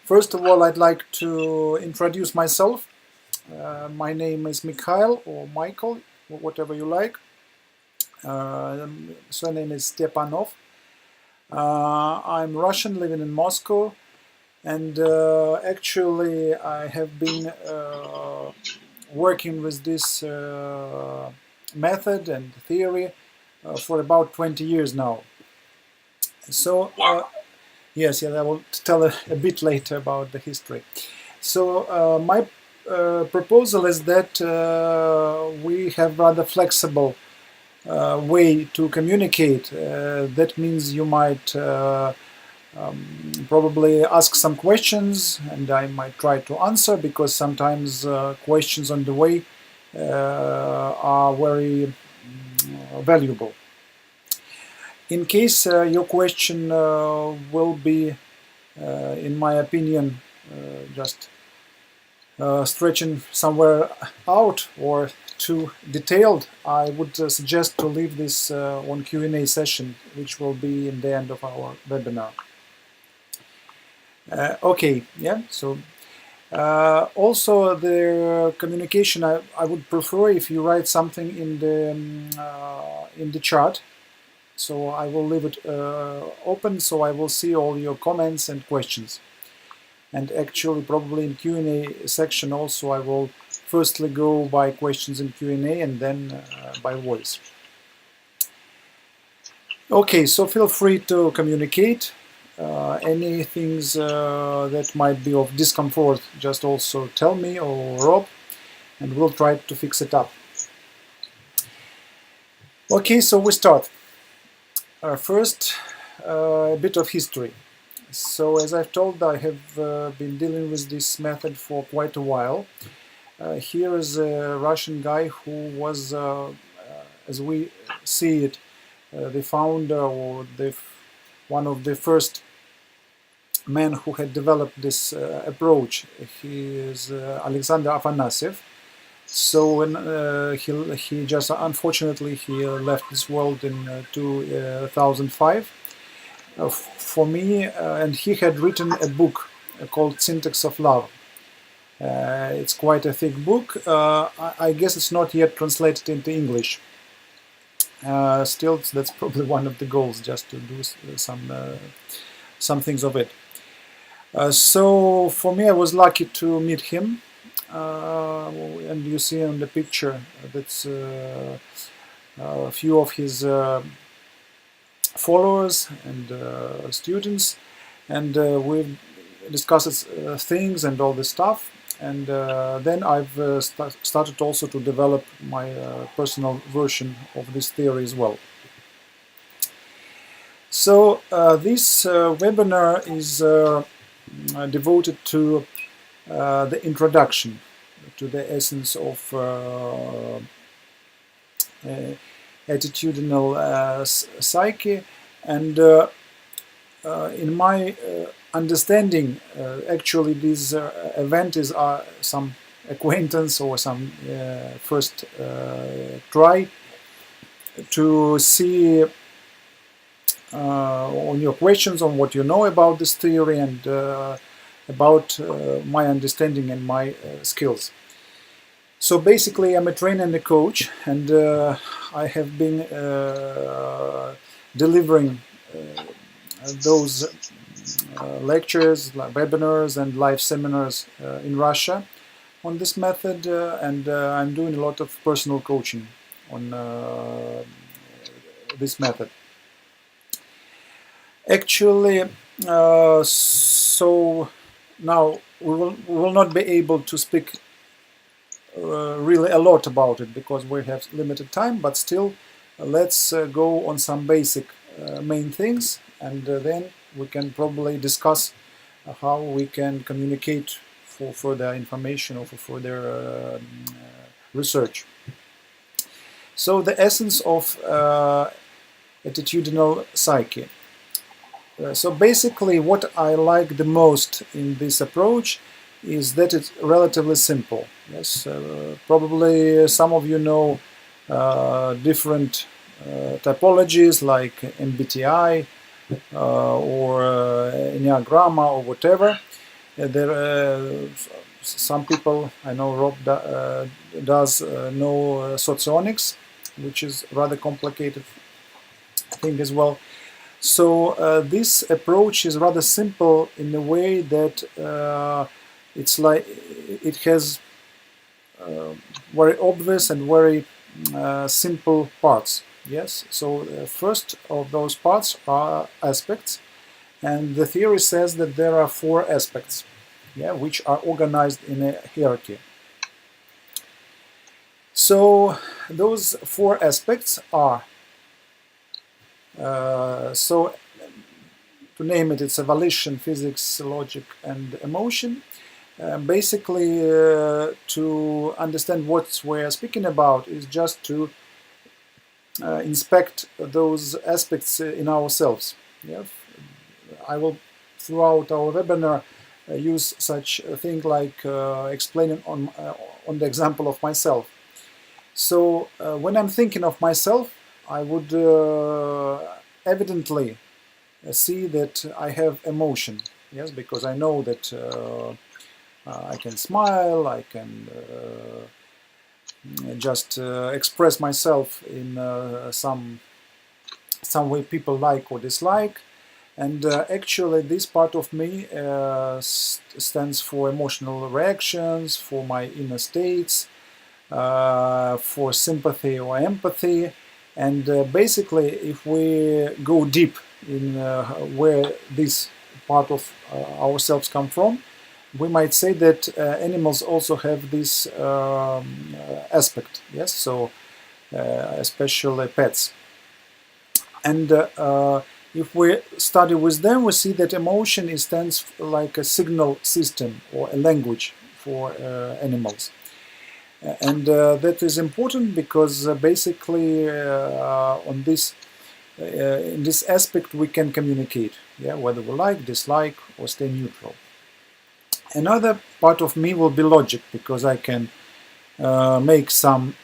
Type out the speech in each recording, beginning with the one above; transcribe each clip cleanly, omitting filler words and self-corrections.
First of all, I'd like to introduce myself. My name is Mikhail or Michael, or whatever you like. Surname is Stepanov. I'm Russian, living in Moscow, and actually I have been working with this method and theory for about 20 years now. So yes, I will tell a bit later about the history. So my proposal is that we have rather flexible way to communicate. That means you might probably ask some questions and I might try to answer, because sometimes questions on the way are very valuable. In case your question will be, in my opinion, just stretching somewhere out or too detailed, I would suggest to leave this on Q&A session, which will be in the end of our webinar. Okay, yeah, so also the communication, I would prefer if you write something in the chat. So I will leave it open, so I will see all your comments and questions. And actually, probably in Q&A section also, I will firstly go by questions in Q&A and then by voice. Okay, so feel free to communicate. Any things that might be of discomfort, just also tell me or Rob, and we'll try to fix it up. Okay, so we start. First, a bit of history. So, as I've told, I have been dealing with this method for quite a while. Here is a Russian guy who was, as we see it, the founder or one of the first men who had developed this approach. He is Alexander Afanasyev. So when he just unfortunately he left this world in 2005. For me, and he had written a book called Syntax of Love. It's quite a thick book. I guess it's not yet translated into English. Still, that's probably one of the goals, just to do some things of it. So for me, I was lucky to meet him. And you see on the picture that's a few of his followers and students, and we discussed things and all this stuff, and then I've started also to develop my personal version of this theory as well. So this webinar is devoted to the introduction to the essence of attitudinal psyche, and in my understanding, actually this event is some acquaintance or some first try to see on your questions on what you know about this theory and about my understanding and my skills. So basically, I'm a trainer and a coach, and I have been delivering those lectures, webinars, and live seminars in Russia on this method, and I'm doing a lot of personal coaching on this method. Actually, so now we will not be able to speak really a lot about it because we have limited time, but still let's go on some basic main things, and then we can probably discuss how we can communicate for further information or for further research. So the essence of attitudinal psyche. So basically what I like the most in this approach is that it's relatively simple. Yes, probably some of you know different typologies like MBTI or Enneagramma or whatever. Some people, I know Rob does know socionics, which is rather complicated thing as well. So this approach is rather simple in the way that it's like it has very obvious and very simple parts. Yes, so first of those parts are aspects, and the theory says that there are 4 aspects, yeah, which are organized in a hierarchy. So those 4 aspects are, so to name it, it's volition, physics, logic, and emotion. Basically, to understand what we're speaking about is just to inspect those aspects in ourselves. Yeah? I will, throughout our webinar, use such a thing like explaining on the example of myself. So when I'm thinking of myself, I would evidently see that I have emotion. Yes, because I know that I can smile, I can just express myself in some way people like or dislike, and actually this part of me stands for emotional reactions, for my inner states, for sympathy or empathy, and basically if we go deep in where this part of ourselves come from, we might say that animals also have this aspect, yes, so especially pets. And if we study with them, we see that emotion stands like a signal system or a language for animals. And that is important because basically on this in this aspect we can communicate, yeah, whether we like, dislike, or stay neutral. Another part of me will be logic, because I can make some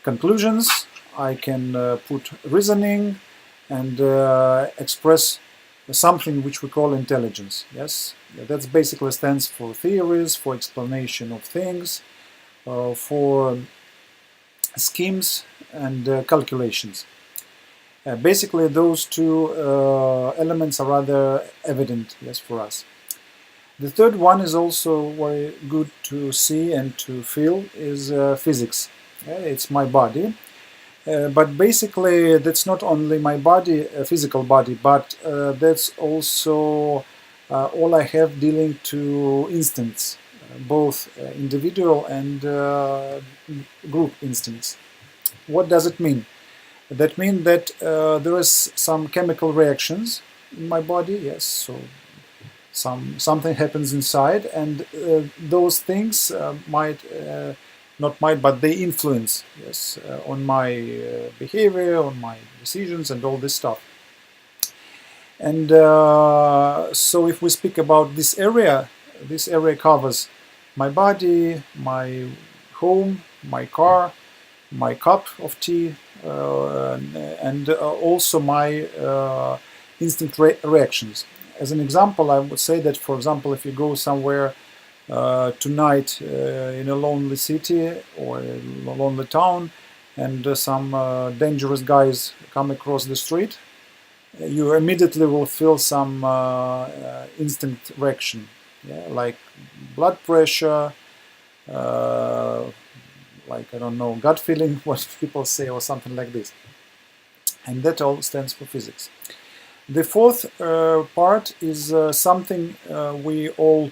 conclusions, I can put reasoning, and express something which we call intelligence. Yes, that basically stands for theories, for explanation of things, for schemes and calculations. Basically, those 2 elements are rather evident, yes, for us. The third one is also very good to see and to feel, is physics. It's my body. But basically that's not only my body, physical body, but that's also all I have dealing to instincts, both individual and group instincts. What does it mean? That means that there is some chemical reactions in my body, yes, so something happens inside, and those things but they influence, yes, on my behavior, on my decisions, and all this stuff. And so if we speak about this area covers my body, my home, my car, my cup of tea, and also my instinct reactions. As an example, I would say that, for example, if you go somewhere tonight in a lonely city or a lonely town, and some dangerous guys come across the street, you immediately will feel some instinct reaction, yeah? Like blood pressure, like, I don't know, gut feeling, what people say, or something like this. And that all stands for physics. The fourth part is something we all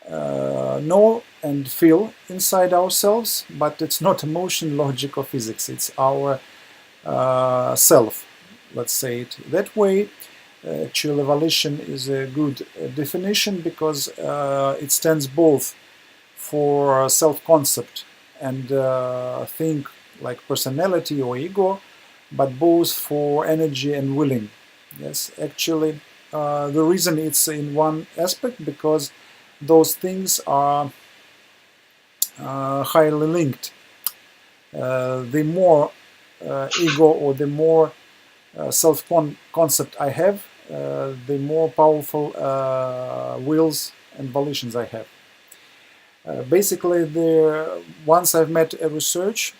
know and feel inside ourselves, but it's not emotion, logic, or physics. It's our self, let's say it that way. Actually, volition is a good definition, because it stands both for self-concept and think like personality or ego, but both for energy and willing. Yes, actually, the reason it's in one aspect, because those things are highly linked. The more ego or the more self-concept I have, the more powerful wills and volitions I have. Basically, once I've met a research,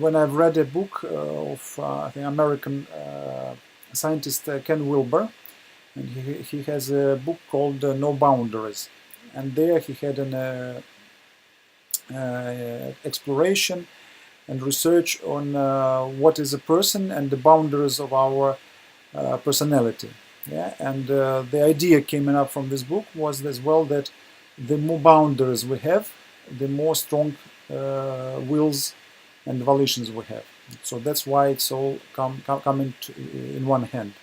when I've read a book of I think American scientist Ken Wilber, and he has a book called No Boundaries, and there he had an exploration and research on what is a person and the boundaries of our personality. Yeah, and the idea came up from this book was as well that the more boundaries we have, the more strong wills and volitions we have. So that's why it's all coming in one hand.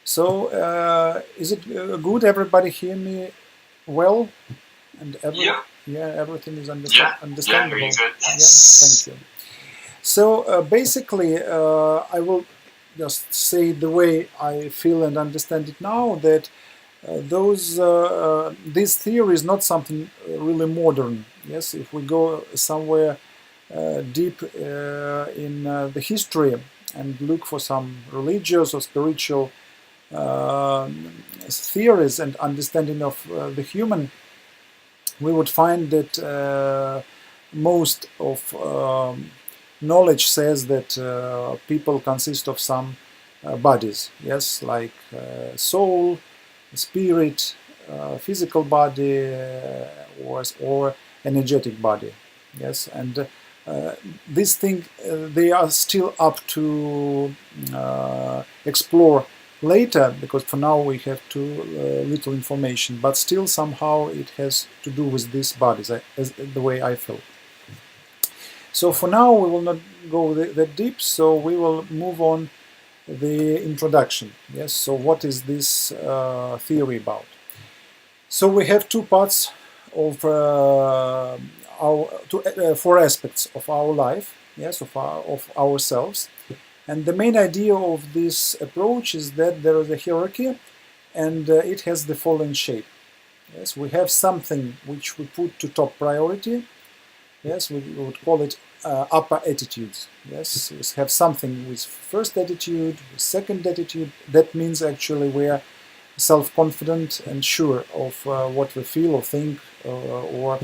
So is it good? Everybody hear me well? And everything is understandable. Yeah, very good. Yes. Thank you. So basically, I will just say the way I feel and understand it now, that this theory is not something really modern. Yes, if we go somewhere deep in the history and look for some religious or spiritual theories and understanding of the human, we would find that most of knowledge says that people consist of some bodies, yes, like soul, spirit, physical body, or energetic body, yes, and these things they are still up to explore later, because for now we have too little information, but still somehow it has to do with these bodies, as the way I feel. So for now we will not go that deep, so we will move on the introduction. Yes, so what is this theory about? So we have two parts of four aspects of our life, yes, of ourselves. And the main idea of this approach is that there is a hierarchy, and it has the following shape. Yes, we have something which we put to top priority. Yes, we would call it upper attitudes. Yes, we have something with first attitude, with second attitude. That means actually we are self-confident and sure of what we feel or think or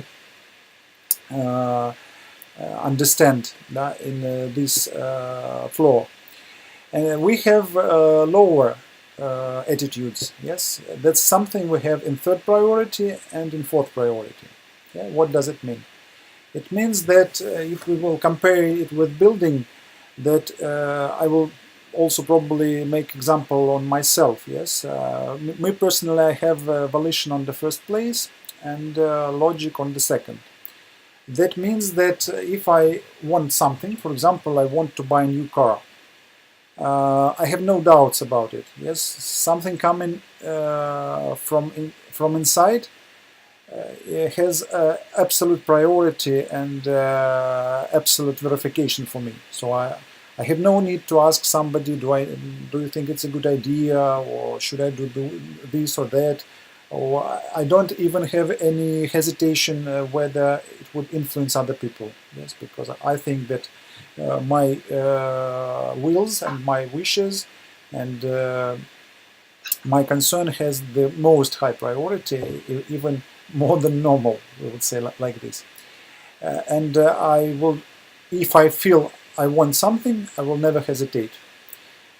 understand in this floor. And we have lower attitudes. Yes, that's something we have in third priority and in fourth priority. Yeah? What does it mean? It means that if we will compare it with building, that I will also probably make example on myself. Yes, me personally, I have volition on the first place and logic on the second. That means that if I want something, for example, I want to buy a new car, I have no doubts about it. Yes, something coming from inside has absolute priority and absolute verification for me. So I have no need to ask somebody, do you think it's a good idea, or should I do this or that? Or I don't even have any hesitation whether it would influence other people. Yes, because I think that my wills and my wishes and my concern has the most high priority, even more than normal, we would say like this. And I will, if I feel I want something, I will never hesitate.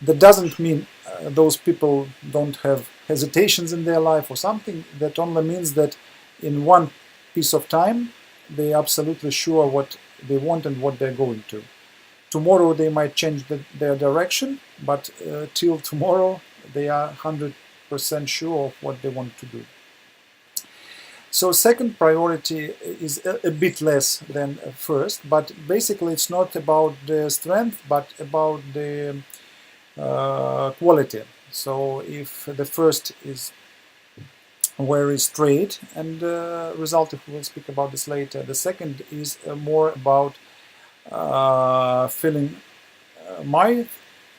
That doesn't mean those people don't have hesitations in their life or something. That only means that in one piece of time, they are absolutely sure what they want and what they're going to. Tomorrow they might change their direction, but till tomorrow they are 100% sure of what they want to do. So second priority is a bit less than first, but basically it's not about the strength, but about the quality. So if the first is very straight and result, if we'll speak about this later, the second is more about feeling my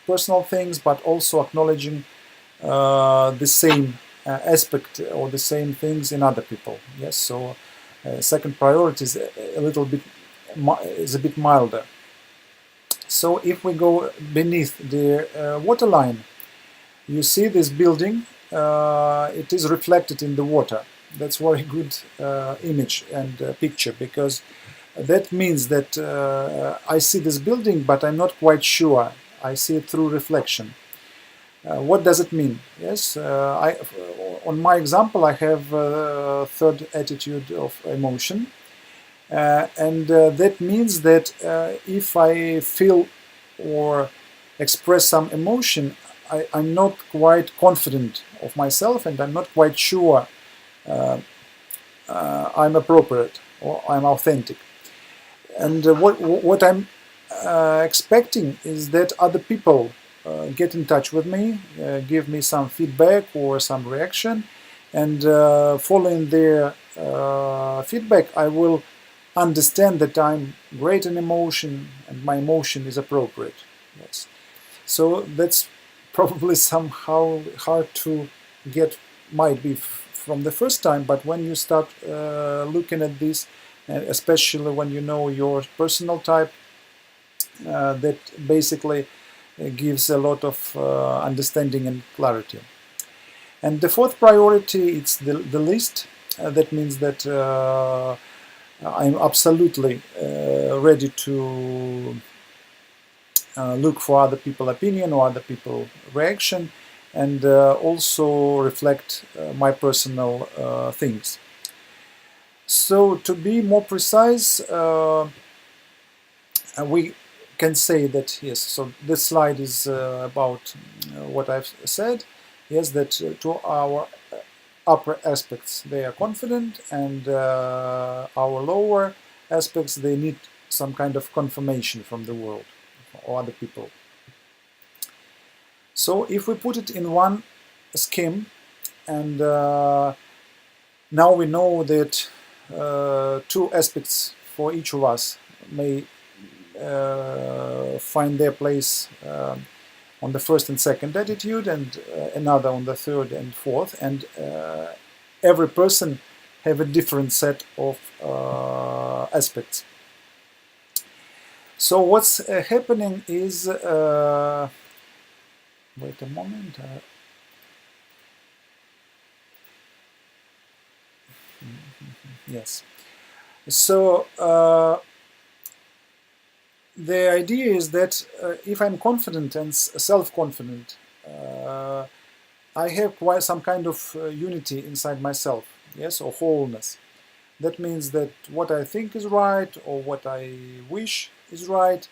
personal things, but also acknowledging the same aspect or the same things in other people. Yes, so second priority is a little bit a bit milder. So if we go beneath the waterline, you see this building, it is reflected in the water. That's very good image and picture, because that means that I see this building, but I'm not quite sure. I see it through reflection. What does it mean? Yes, on my example, I have a third attitude of emotion, and that means that if I feel or express some emotion, I'm not quite confident of myself, and I'm not quite sure I'm appropriate or I'm authentic. And what I'm expecting is that other people get in touch with me, give me some feedback or some reaction, and following their feedback, I will understand that I'm great in emotion and my emotion is appropriate. Yes. So that's probably somehow hard to get, might be from the first time, but when you start looking at this, especially when you know your personal type, that basically gives a lot of understanding and clarity. And the fourth priority, it's the least. That means that I'm absolutely ready to look for other people's opinion or other people's reaction, and also reflect my personal things. So to be more precise, we can say that, yes, so this slide is about what I've said. Yes, that to our upper aspects they are confident, and our lower aspects, they need some kind of confirmation from the world or other people. So if we put it in one scheme, and now we know that two aspects for each of us may find their place on the first and second attitude, and another on the third and fourth, and every person have a different set of aspects. So what's happening is, wait a moment, yes, so the idea is that if I'm confident and self-confident, I have quite some kind of unity inside myself, yes, or wholeness. That means that what I think is right, or what I wish is right,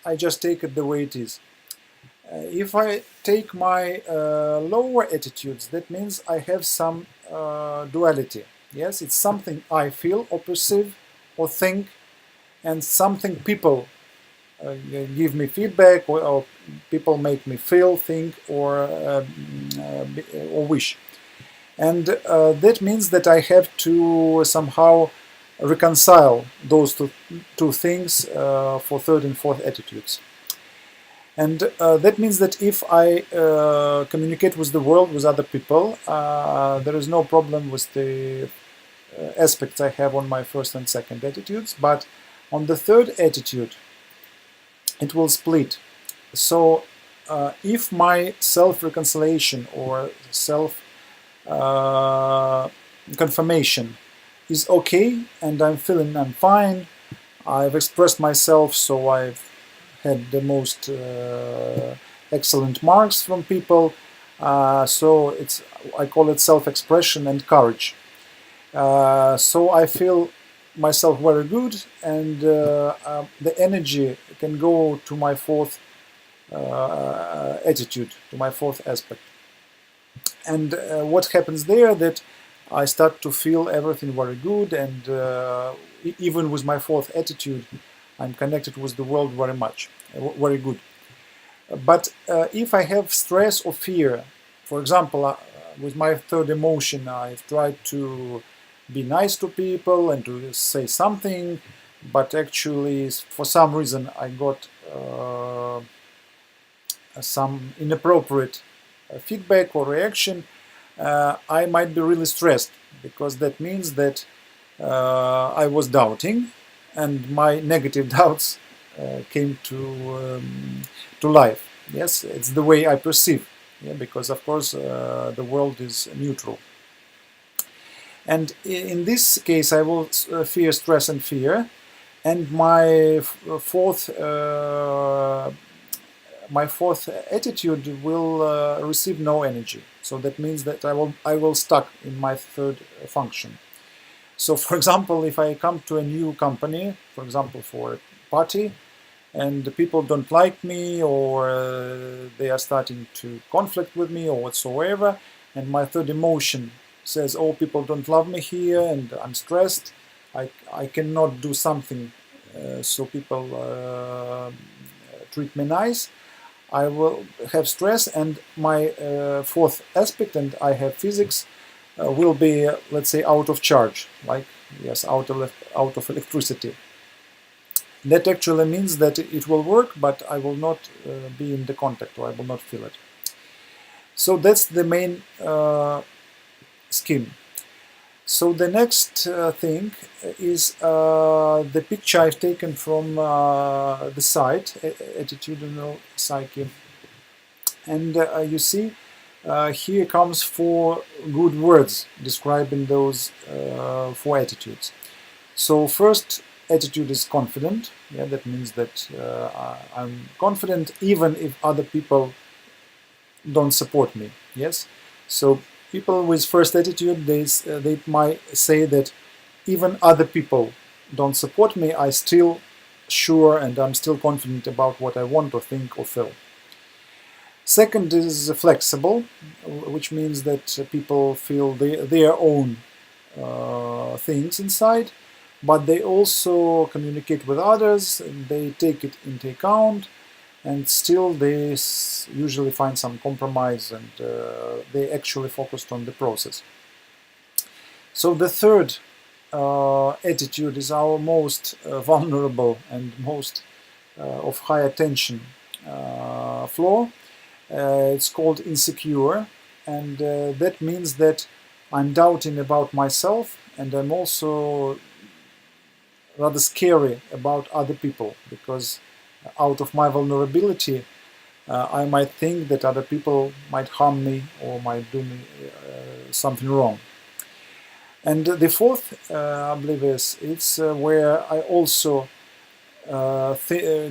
I just take it the way it is. If I take my lower attitudes, that means I have some duality. Yes, it's something I feel or perceive or think, and something people give me feedback, or people make me feel, think, or wish. And that means that I have to somehow reconcile those two things for third and fourth attitudes. And that means that if I communicate with the world, with other people, there is no problem with the aspects I have on my first and second attitudes, but on the third attitude, it will split. So if my self-reconciliation or self-confirmation is okay, and I'm feeling I'm fine, I've expressed myself, so I've had the most excellent marks from people, so I call it self-expression and courage. So I feel myself very good, and the energy can go to my fourth attitude, to my fourth aspect. And what happens there, that I start to feel everything very good, and even with my fourth attitude, I'm connected with the world very much, very good. But if I have stress or fear, for example, with my third emotion, I've tried to be nice to people and to say something, but actually for some reason I got some inappropriate feedback or reaction, I might be really stressed, because that means that I was doubting, and my negative doubts came to life. Yes, it's the way I perceive. Yeah, because of course the world is neutral. And in this case, I will fear, stress, and fear. And my fourth attitude will receive no energy. So that means that I will stuck in my third function. So, for example, if I come to a new company, for example, for a party, and the people don't like me, or they are starting to conflict with me, or whatsoever, and my third emotion says, "Oh, people don't love me here, and I'm stressed. I cannot do something so people treat me nice." I will have stress, and my fourth aspect, and I have physics, will be, let's say, out of charge, like, yes, out of electricity. That actually means that it will work, but I will not be in the contact, or I will not feel it. So that's the main scheme. So the next thing is the picture I've taken from the site, Attitudinal Psyche. And you see, here comes 4 good words describing those 4 attitudes. So first attitude is confident. Yeah, that means that I'm confident even if other people don't support me. Yes, so people with first attitude, they might say that even other people don't support me, I'm still sure and I'm still confident about what I want or think or feel. Second is flexible, which means that people feel their own things inside, but they also communicate with others, they take it into account, and still they usually find some compromise, and they actually focused on the process. So the third attitude is our most vulnerable and most of high attention flaw. It's called insecure, and that means that I'm doubting about myself, and I'm also rather scary about other people, because out of my vulnerability I might think that other people might harm me or might do me something wrong. And the fourth, I believe, it's where I also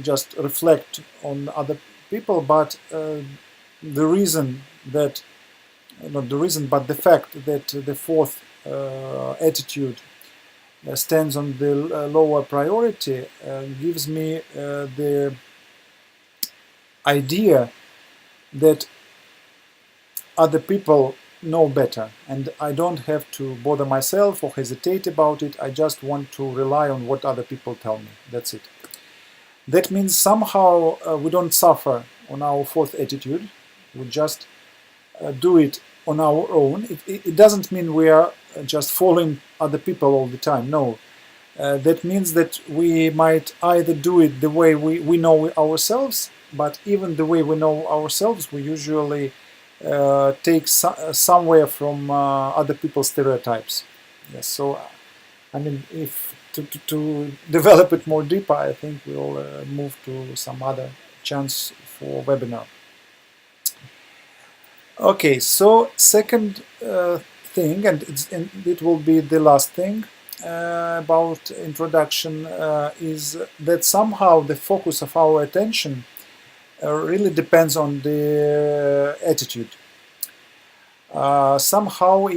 just reflect on other people, but the reason that, not the reason, but the fact that the fourth attitude stands on the lower priority gives me the idea that other people know better, and I don't have to bother myself or hesitate about it. I just want to rely on what other people tell me. That's it. That means somehow we don't suffer on our fourth attitude. We just do it on our own. It doesn't mean we are just following other people all the time. No. That means that we might either do it the way we know ourselves, but even the way we know ourselves, we usually take somewhere from other people's stereotypes. Yes, so I mean, if to develop it more deeper, I think we'll move to some other chance for webinar. Okay, so second thing, and it will be the last thing about introduction, is that somehow the focus of our attention really depends on the attitude. Somehow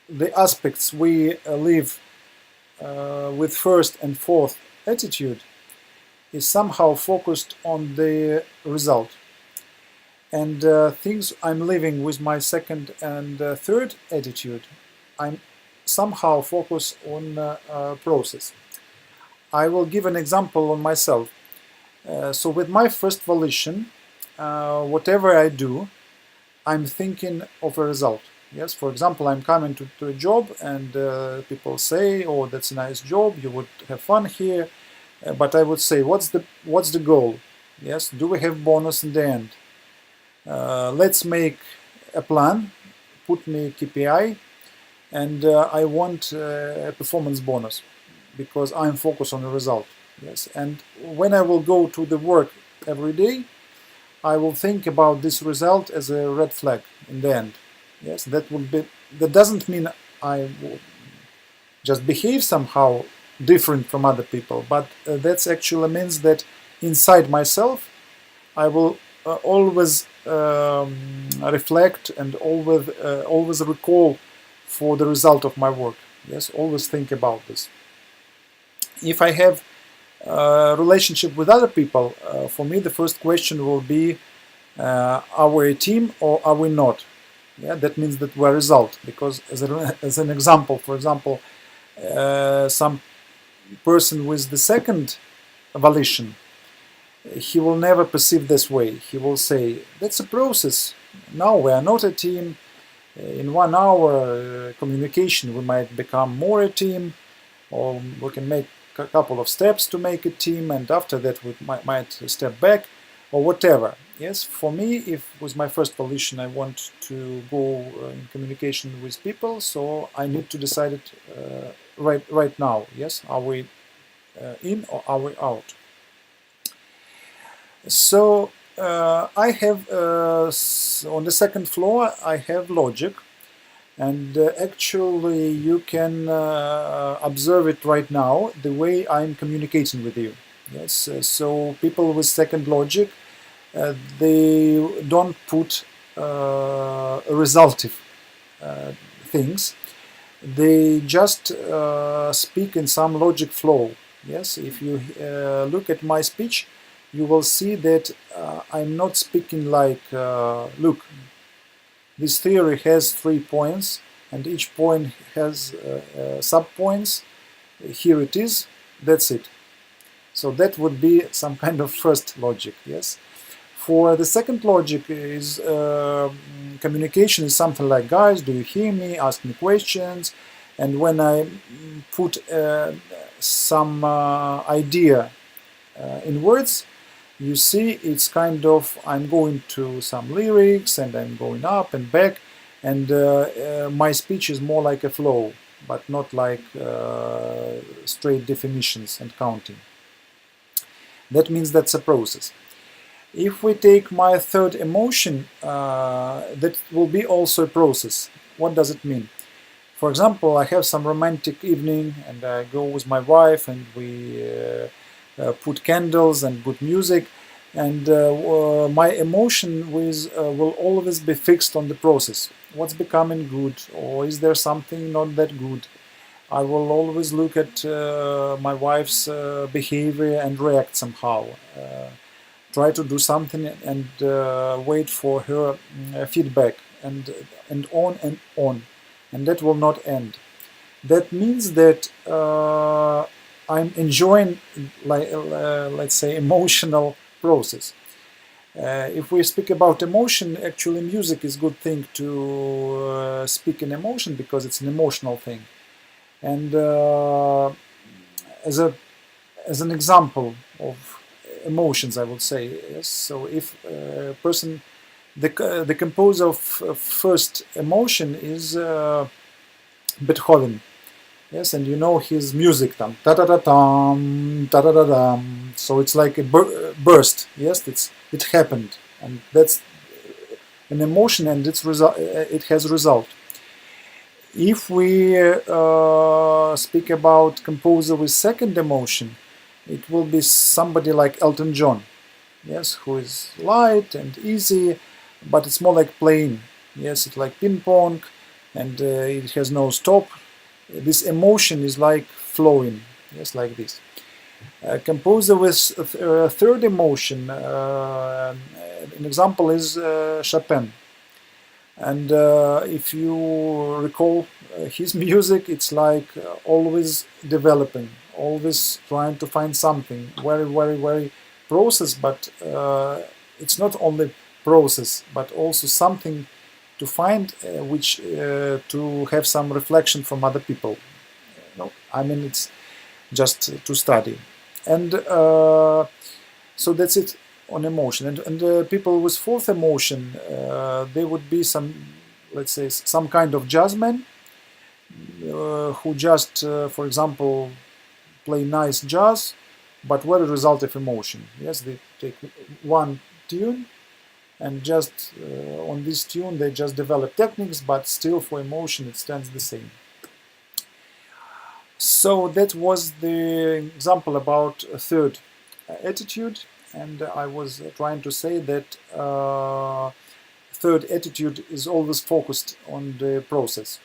the aspects we live with first and fourth attitude is somehow focused on the result. And things I'm living with my second and third attitude, I'm somehow focused on process. I will give an example on myself. So with my first volition, whatever I do, I'm thinking of a result. Yes, for example, I'm coming to a job, and people say, "Oh, that's a nice job. You would have fun here." But I would say, "What's the goal? Yes, do we have bonus in the end? Let's make a plan. Put me KPI, and I want a performance bonus because I'm focused on the result." Yes, and when I will go to the work every day, I will think about this result as a red flag in the end. Yes, that doesn't mean I will just behave somehow different from other people, but that actually means that inside myself I will always reflect and always recall for the result of my work. Yes, always think about this. If I have a relationship with other people, for me the first question will be, are we a team or are we not? Yeah, that means that we're a result, because as an example, for example, some person with the second volition, he will never perceive this way. He will say, that's a process. Now we are not a team. In 1 hour communication we might become more a team, or we can make a couple of steps to make a team, and after that we might step back, or whatever. Yes, for me, if with my first volition I want to go in communication with people, so I need to decide it right now. Yes, are we in or are we out? So I have on the second floor I have logic, and actually you can observe it right now the way I'm communicating with you. Yes, so people with second logic, they don't put resultive things. They just speak in some logic flow. Yes, if you look at my speech, you will see that I'm not speaking like, look, this theory has 3 points, and each point has sub-points. Here it is, that's it. So that would be some kind of first logic, yes. For the second logic is communication is something like, guys, do you hear me? Ask me questions. And when I put some idea in words, you see it's kind of, I'm going to some lyrics and I'm going up and back, and my speech is more like a flow, but not like straight definitions and counting. That means that's a process. If we take my third emotion, that will be also a process. What does it mean? For example, I have some romantic evening and I go with my wife and we put candles and put music, and my emotion will always be fixed on the process. What's becoming good, or is there something not that good? I will always look at my wife's behavior and react somehow. Try to do something and wait for her feedback, and on and on, and that will not end. That means that I'm enjoying, let's say, emotional process. If we speak about emotion, actually music is a good thing to speak in emotion, because it's an emotional thing. And as an example of emotions, I would say, yes. So if a person, the composer of first emotion is Beethoven, yes, and you know his music, tam ta ta ta tam ta ta ta tam. So it's like a burst, yes, it happened, and that's an emotion, and it has result. If we speak about composer with second emotion, it will be somebody like Elton John, yes, who is light and easy, but it's more like playing, yes, it's like ping pong, and it has no stop. This emotion is like flowing, yes, like this. Composer with third emotion, an example is Chopin. And if you recall his music, it's like always developing, always trying to find something, very, very, very process, but it's not only process, but also something to find which to have some reflection from other people. No, I mean, it's just to study. And so that's it on emotion. And people with fourth emotion, they would be some, let's say, some kind of jazzmen who just, for example, play nice jazz, but what a result of emotion. Yes, they take one tune, and just on this tune they just develop techniques, but still for emotion it stands the same. So that was the example about a third attitude, and I was trying to say that third attitude is always focused on the process.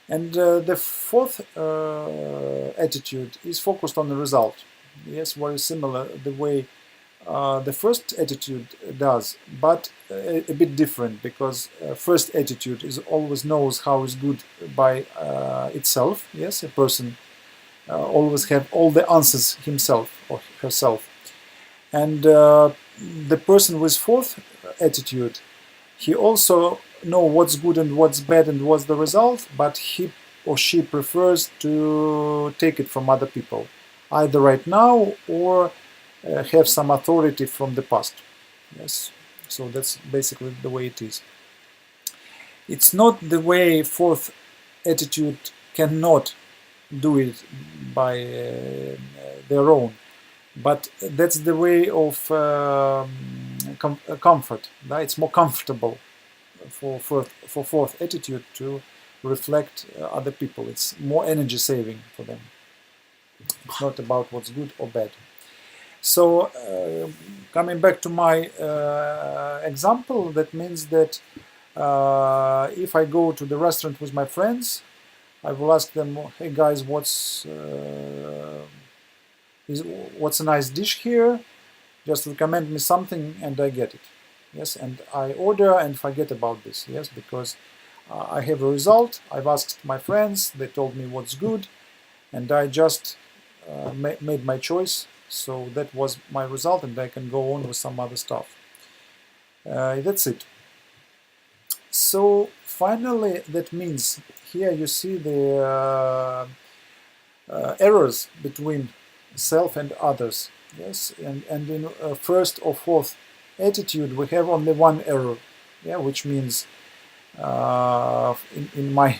And the fourth attitude is focused on the result. Yes, very similar the way the first attitude does, but a bit different, because first attitude is always knows how is good by itself. Yes, a person always have all the answers himself or herself. And the person with fourth attitude, he also know what's good and what's bad and what's the result, but he or she prefers to take it from other people, either right now or have some authority from the past. Yes, so that's basically the way it is. It's not the way fourth attitude cannot do it by their own, but that's the way of comfort. Right? It's more comfortable for fourth attitude to reflect other people. It's more energy saving for them. It's not about what's good or bad. So coming back to my example, that means that if I go to the restaurant with my friends, I will ask them, hey guys, what's a nice dish here? Just recommend me something and I get it. Yes, and I order and forget about this. Yes, because I have a result. I've asked my friends, they told me what's good, and I just made my choice. So that was my result, and I can go on with some other stuff. That's it. So finally, that means here you see the errors between self and others. Yes, and in first or fourth attitude we have only one error. Yeah, which means in my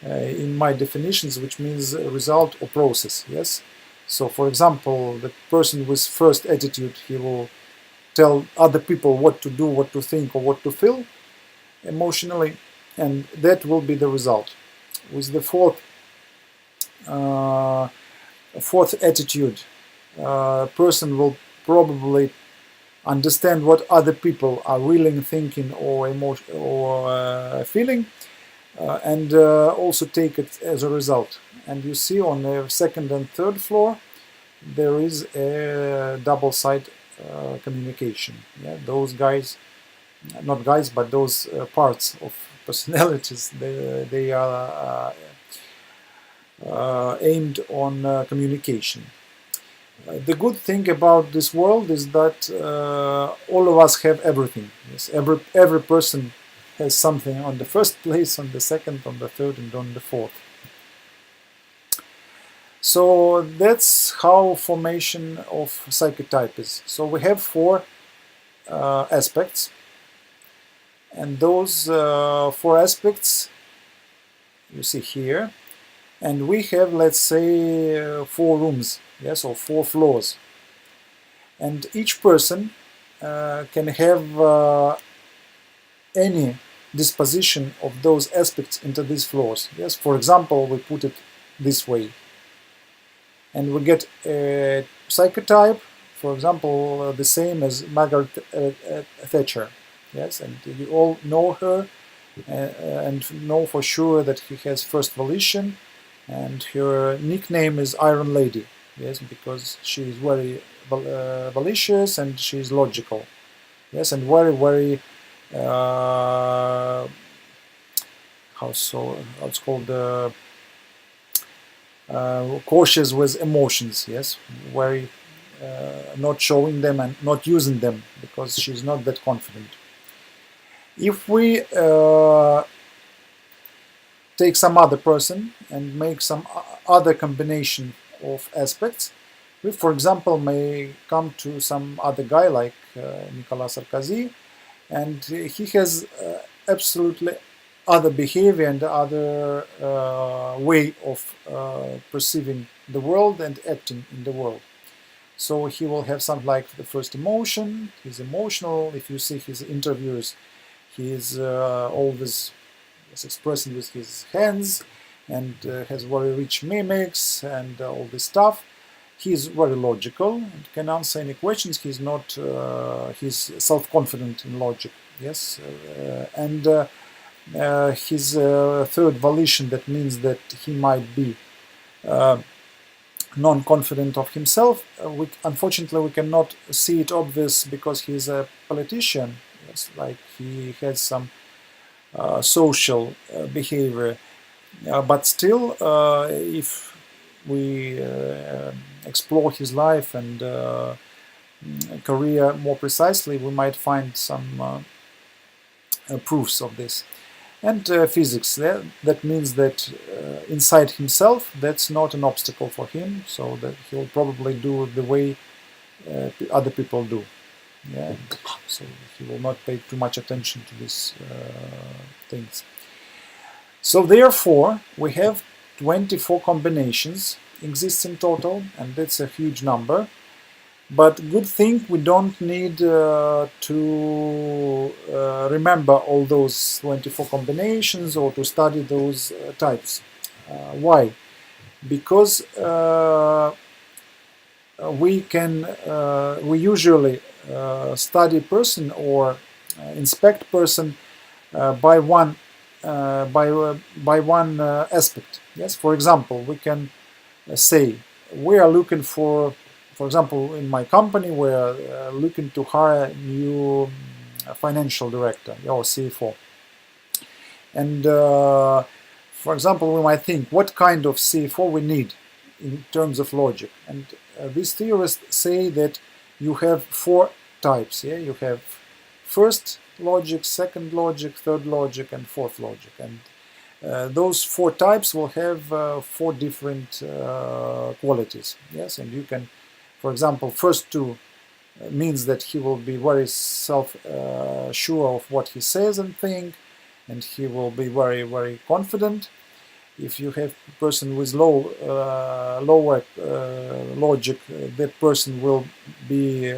in my definitions, which means result or process. Yes. So, for example, the person with first attitude, he will tell other people what to do, what to think, or what to feel emotionally, and that will be the result. With the fourth attitude, person will probably understand what other people are really thinking or feeling, and also take it as a result. And you see on the second and third floor there is a double side communication. Yeah, those guys, not guys, but those parts of personalities, they are aimed on communication. The good thing about this world is that all of us have everything. Yes, every person has something on the first place, on the second, on the third, and on the fourth. So that's how formation of psychotype is. So we have four aspects, and those four aspects you see here, and we have, let's say, 4 rooms, yes, or 4 floors, and each person can have any disposition of those aspects into these floors. Yes, for example, we put it this way, and we get a psychotype, for example, the same as Margaret Thatcher. Yes, and you all know her and know for sure that he has first volition, and her nickname is Iron Lady. Yes, because she is very malicious and she is logical. Yes, and very, very how it's called, cautious with emotions. Yes, very not showing them and not using them because she's not that confident. If we take some other person and make some other combination of aspects, we, for example, may come to some other guy like Nicolas Sarkozy, and he has absolutely other behavior and other way of perceiving the world and acting in the world. So he will have something like the first emotion, he's emotional. If you see his interviews, he is always expressing with his hands and has very rich mimics and all this stuff. He is very logical and can answer any questions. He's not, he's self-confident in logic, yes. And his third volition, that means that he might be non-confident of himself. Unfortunately, we cannot see it obvious because he's a politician. Yes, like he has some social behavior, but still, if we explore his life and career more precisely, we might find some proofs of this. And physics, that means that inside himself, that's not an obstacle for him, so that he'll probably do the way other people do. Yeah, so he will not pay too much attention to these things. So therefore, we have 24 combinations exist in total, and that's a huge number. But good thing we don't need to remember all those 24 combinations or to study those types. Why? Because we usually study person or inspect person by one aspect. Yes, for example, we can say we are looking for example, in my company, we're looking to hire a new financial director or CFO. And for example, we might think, what kind of CFO we need in terms of logic? And these theorists say that you have 4 types. Yeah, you have first logic, second logic, third logic, and fourth logic. And those 4 types will have 4 different qualities. Yes, and you can, for example, first 2 means that he will be very self-sure of what he says and think, and he will be very, very confident. If you have a person with lower logic, that person will be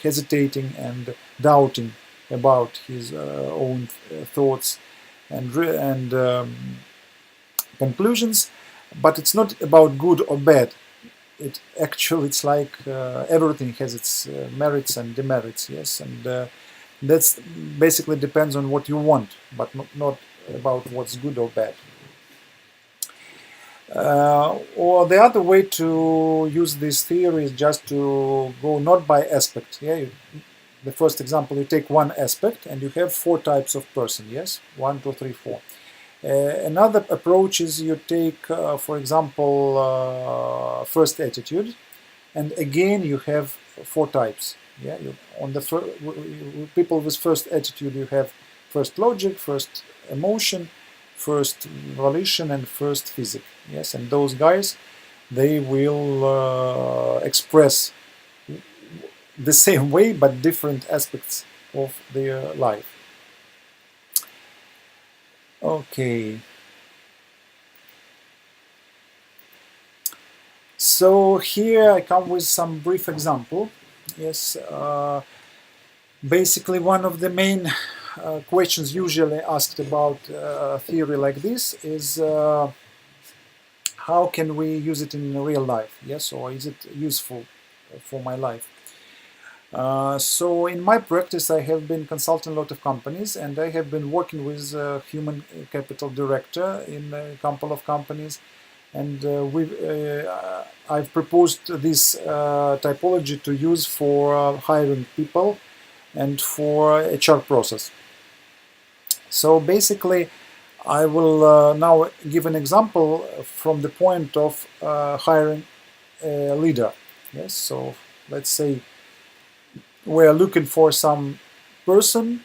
hesitating and doubting about his own thoughts and conclusions. But it's not about good or bad. It's like everything has its merits and demerits, yes, and that's basically depends on what you want, but not about what's good or bad. Or the other way to use this theory is just to go not by aspect. Yeah, the first example, you take one aspect and you have 4 types of person. Yes, 1, 2, 3, 4. Another approach is you take, for example, first attitude, and again you have 4 types. Yeah, on the people with first attitude, you have first logic, first emotion, first volition, and first physics. Yes, and those guys, they will express the same way but different aspects of their life. Okay, so here I come with some brief example. Yes, basically one of the main questions usually asked about theory like this is how can we use it in real life? Yes, or is it useful for my life? So in my practice, I have been consulting a lot of companies, and I have been working with human capital director in a couple of companies, and I've proposed this typology to use for hiring people and for HR process. So basically, I will now give an example from the point of hiring a leader. Yes, so let's say we're looking for some person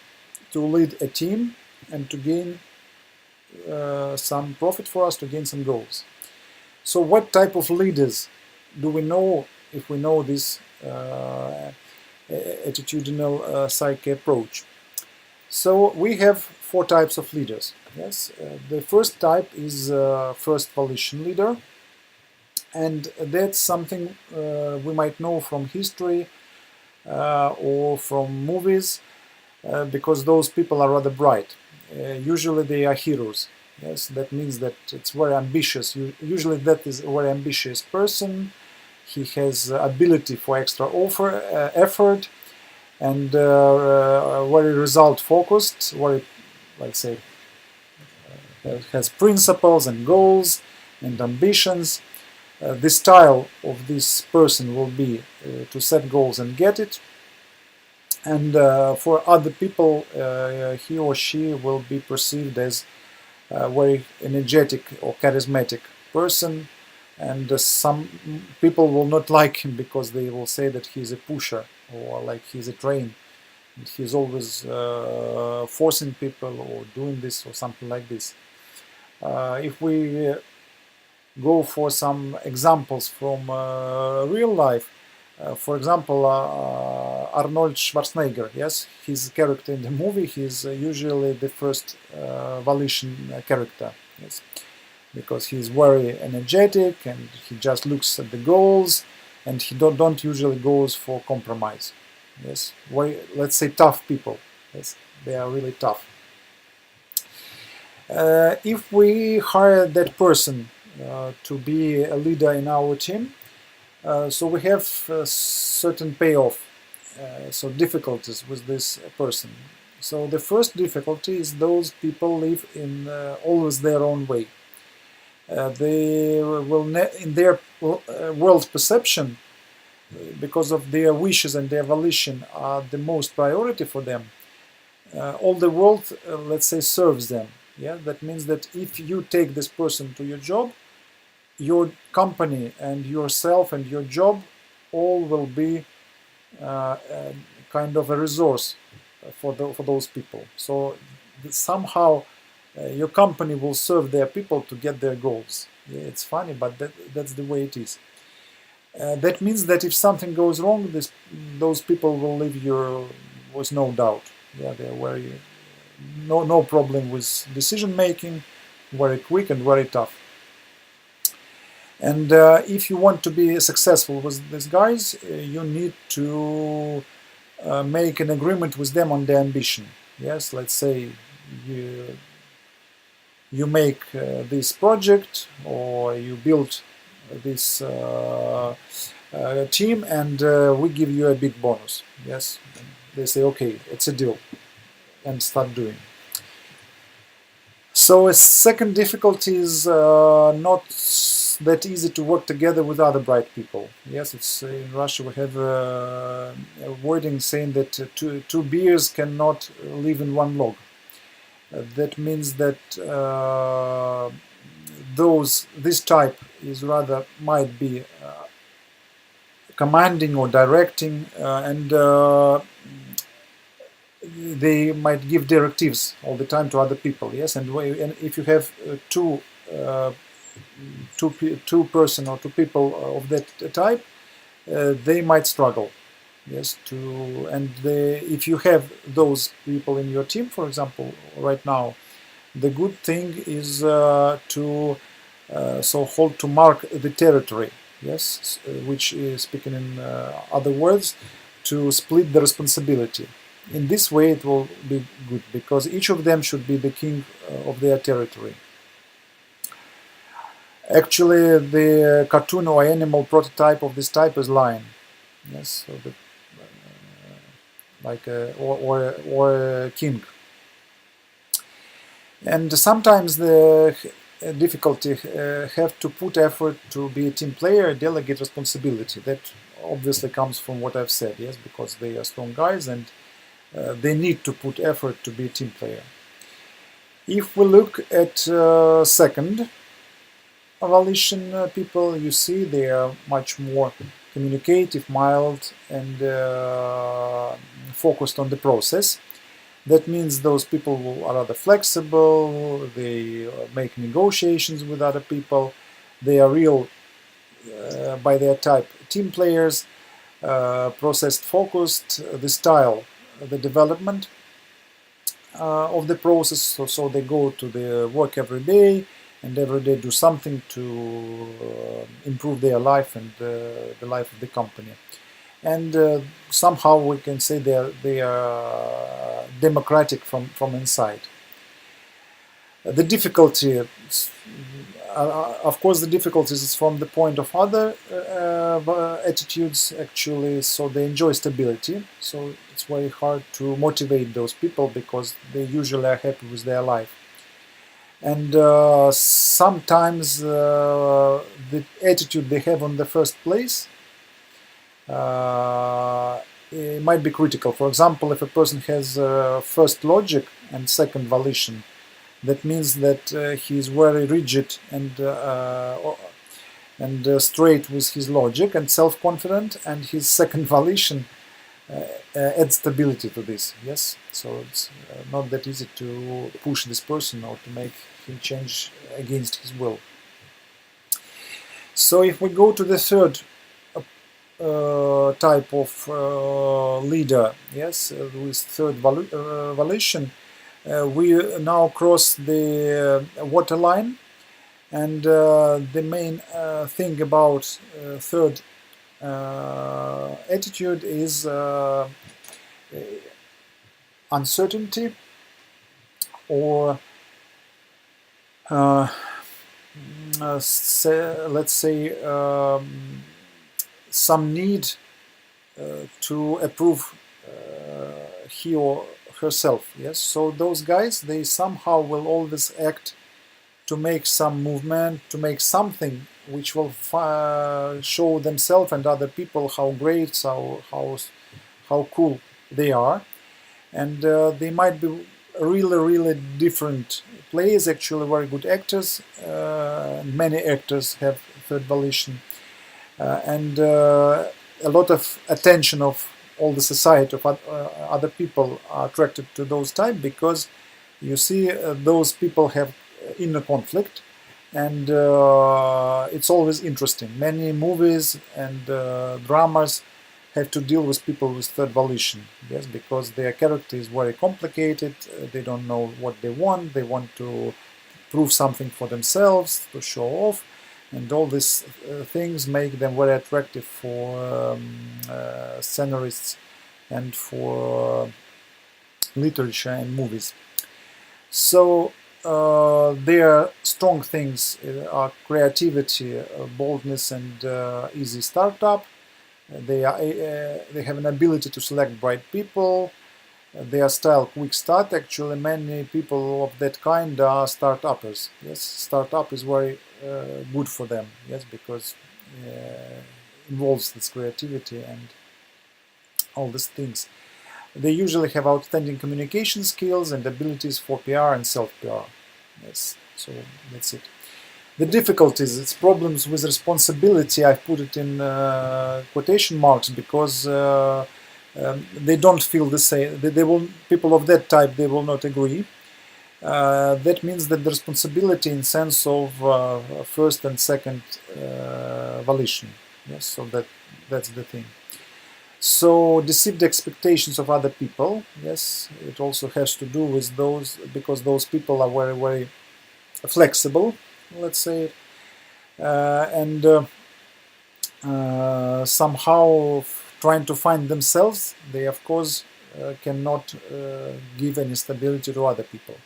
to lead a team and to gain some profit for us, to gain some goals. So what type of leaders do we know if we know this attitudinal psyche approach? So we have 4 types of leaders. Yes, the first type is first volition leader, And that's something we might know from history or from movies, because those people are rather bright. Usually they are heroes. Yes, that means that it's very ambitious. Usually that is a very ambitious person. He has ability for extra effort, and very result focused, very, let's say, has principles and goals and ambitions. The style of this person will be to set goals and get it. And for other people, he or she will be perceived as a very energetic or charismatic person. And some people will not like him because they will say that he's a pusher, or like he's a train. And he's always forcing people or doing this or something like this. If we go for some examples from real life, for example, Arnold Schwarzenegger, yes, his character in the movie, he's usually the first volition character, yes, because he's very energetic and he just looks at the goals, and he don't usually goes for compromise. Yes, very, let's say, tough people. Yes, they are really tough. If we hire that person to be a leader in our team, so we have certain payoff, so difficulties with this person. So the first difficulty is those people live in always their own way. They will in their world perception, because of their wishes and their volition are the most priority for them. All the world, let's say, serves them. Yeah, that means that if you take this person to your job, your company and yourself and your job all will be kind of a resource for those people. So somehow your company will serve their people to get their goals. Yeah, it's funny, but that's the way it is. That means that if something goes wrong, those people will leave you with no doubt. Yeah, they're very no problem with decision making, very quick and very tough. And if you want to be successful with these guys, you need to make an agreement with them on their ambition. Yes, let's say you make this project, or you build this team, and we give you a big bonus. Yes, they say, okay, it's a deal, and start doing. So a second difficulty is not that easy to work together with other bright people. Yes, it's in Russia we have a wording saying that two bears cannot live in one log. That means that this type is rather might be commanding or directing, and they might give directives all the time to other people. Yes, and if you have two person or two people of that type, they might struggle. Yes, if you have those people in your team, for example, right now, the good thing is to so-called to mark the territory. Yes, which is, speaking in other words, to split the responsibility. In this way, it will be good, because each of them should be the king of their territory. Actually, the cartoon or animal prototype of this type is lion. Yes, so or a king. And sometimes the difficulty have to put effort to be a team player, delegate responsibility. That obviously comes from what I've said. Yes, because they are strong guys and they need to put effort to be a team player. If we look at second volition people, you see they are much more communicative, mild, and focused on the process. That means those people are rather flexible, they make negotiations with other people, they are real, by their type, team players, process focused, the style, the development of the process, so they go to the work every day, and every day do something to improve their life and the life of the company. And somehow we can say they are democratic from inside. The difficulty, of course, the difficulties is from the point of other attitudes actually. So they enjoy stability. So it's very hard to motivate those people because they usually are happy with their life. And sometimes the attitude they have on the first place it might be critical. For example, if a person has first logic and second volition, that means that he is very rigid and straight with his logic and self-confident, and his second volition adds stability to this. Yes, so it's not that easy to push this person or to make him change against his will. So if we go to the third type of leader, yes, with third volition, we now cross the waterline, and the main thing about third attitude is uncertainty, or let's say some need to approve he or herself. Yes, so those guys, they somehow will always act to make some movement, to make something which will show themselves and other people how great, how cool they are. And they might be really different players, actually very good actors. Many actors have third volition, and a lot of attention of all the society of other people are attracted to those type, because you see those people have inner conflict, and it's always interesting. Many movies and dramas have to deal with people with third volition, yes, because their character is very complicated. They don't know what they want to prove something for themselves, to show off, and all these things make them very attractive for scenarists and for literature and movies. So their strong things are creativity, boldness, and easy startup. They have an ability to select bright people. Their style, quick start. Actually, many people of that kind are start-uppers. Yes, startup is very good for them. Yes, because involves this creativity and all these things. They usually have outstanding communication skills and abilities for PR and self-PR. Yes, so that's it. The difficulties, it's problems with responsibility. I put it in quotation marks because they don't feel the same. People of that type, they will not agree. That means that the responsibility in sense of first and second volition. Yes, so that's the thing. So deceived expectations of other people. Yes, it also has to do with those, because those people are very flexible, let's say, and somehow trying to find themselves, they of course cannot give any stability to other people.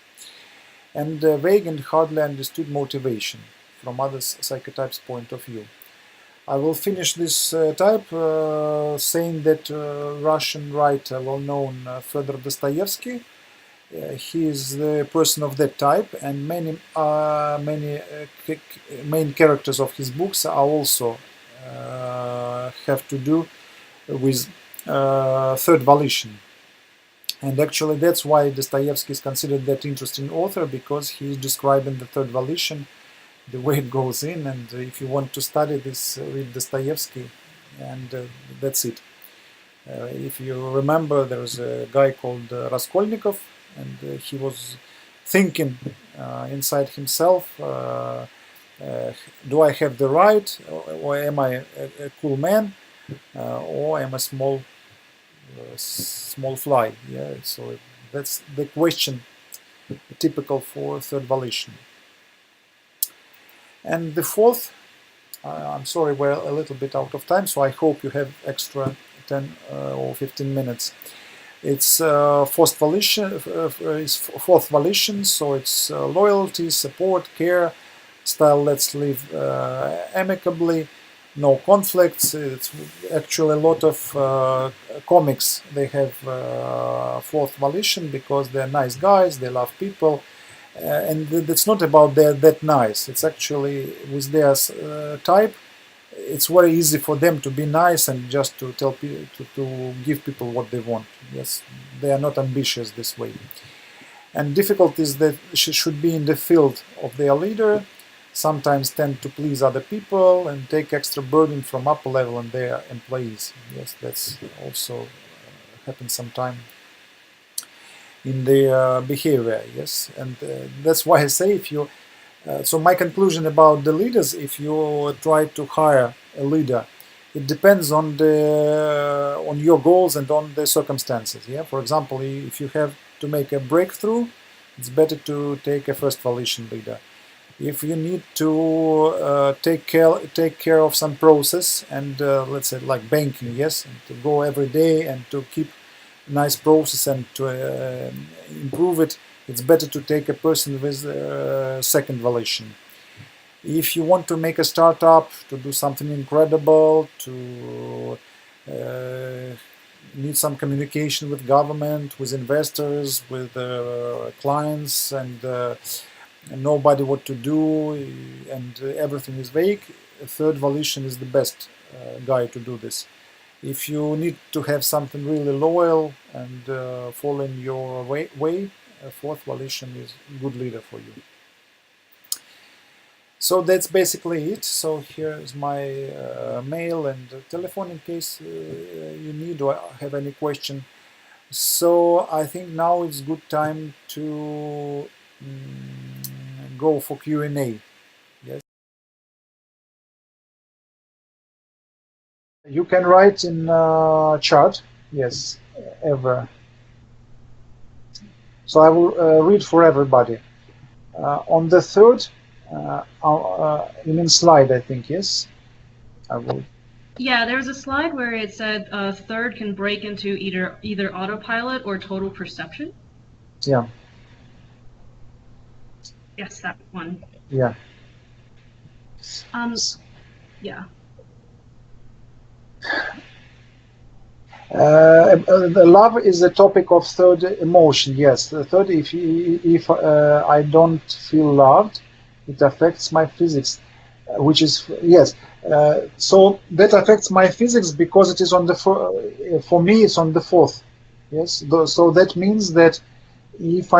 And vague and hardly understood motivation from other psychotypes' point of view. I will finish this type saying that Russian writer, well-known Fyodor Dostoevsky, he is the person of that type, and many main characters of his books are also have to do with third volition. And actually that's why Dostoevsky is considered that interesting author, because he is describing the third volition, the way it goes in. And if you want to study this, read Dostoevsky, and that's it. If you remember, there was a guy called Raskolnikov, and he was thinking inside himself, do I have the right, or am I a cool man, or am I small fly? Yeah, so that's the question typical for third volition. And the fourth, I'm sorry, we're a little bit out of time, so I hope you have extra 10 or 15 minutes. It's fourth volition, so it's loyalty, support, care, style let's live amicably, no conflicts. It's actually a lot of comics, they have fourth volition because they're nice guys, they love people, and it's not about they're that nice. It's actually with their type, it's very easy for them to be nice and just to tell people to give people what they want. Yes, they are not ambitious this way. And difficulties that should be in the field of their leader, sometimes tend to please other people and take extra burden from upper level and their employees. Yes, that's also happens sometime in their behavior. Yes, and that's why I say if you so my conclusion about the leaders, if you try to hire a leader, it depends on your goals and on the circumstances. Yeah, for example, if you have to make a breakthrough, it's better to take a first volition leader. If you need to take care of some process and let's say like banking, yes, and to go every day and to keep nice process and to improve it, it's better to take a person with second volition. If you want to make a startup, to do something incredible, to need some communication with government, with investors, with clients, and nobody what to do, and everything is vague, a third volition is the best guy to do this. If you need to have something really loyal and follow in your way, a fourth volition is a good leader for you. So that's basically it. So here is my mail and telephone in case you need or have any question. So I think now it's good time to go for Q&A. Yes. You can write in chat. Yes, ever. So I will read for everybody. On the third, you mean slide, I think, yes? I will. Yeah, there was a slide where it said third can break into either autopilot or total perception. Yeah. Yes, that one. Yeah. Yeah. The love is the topic of third emotion. Yes, the third. If I don't feel loved, it affects my physics, which is yes. So that affects my physics because it is on the for me it's on the fourth. Yes. So that means that if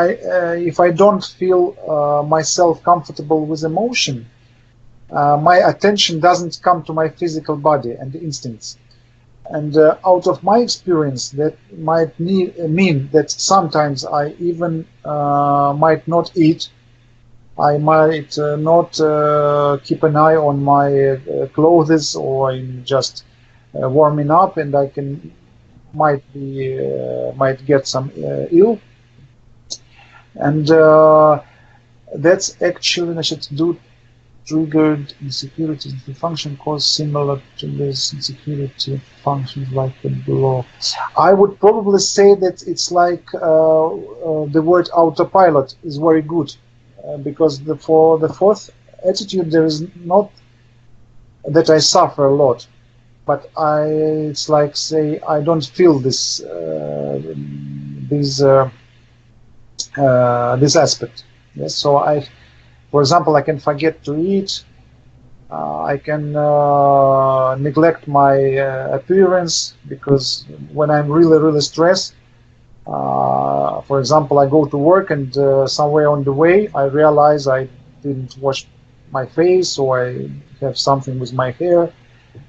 I don't feel myself comfortable with emotion, my attention doesn't come to my physical body and the instincts. And out of my experience, that might mean that sometimes I even might not eat. I might not keep an eye on my clothes or in just warming up, and I might get some ill. And that's actually I should do. Triggered insecurity. The function cause similar to this insecurity functions like the below. I would probably say that it's like the word autopilot is very good because for the fourth attitude there is not that I suffer a lot, but it's like say I don't feel this this aspect. Yes, so for example, I can forget to eat, I can neglect my appearance, because when I'm really stressed, for example, I go to work and somewhere on the way I realize I didn't wash my face or I have something with my hair,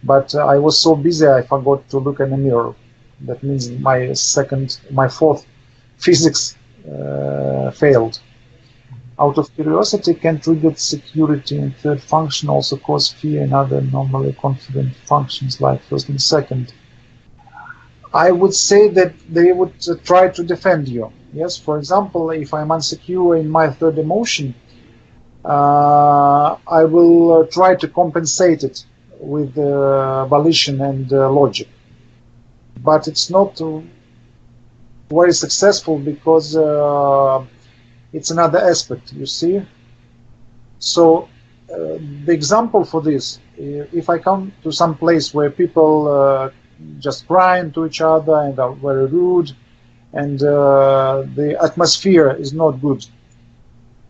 but I was so busy I forgot to look in the mirror. That means my fourth physics failed. Out of curiosity can trigger security, and third function also cause fear and other normally confident functions like first and second. I would say that they would try to defend you. Yes, for example, if I'm insecure in my third emotion, I will try to compensate it with volition and logic. But it's not very successful because it's another aspect, you see. So the example for this, if I come to some place where people just crying to each other and are very rude, and the atmosphere is not good,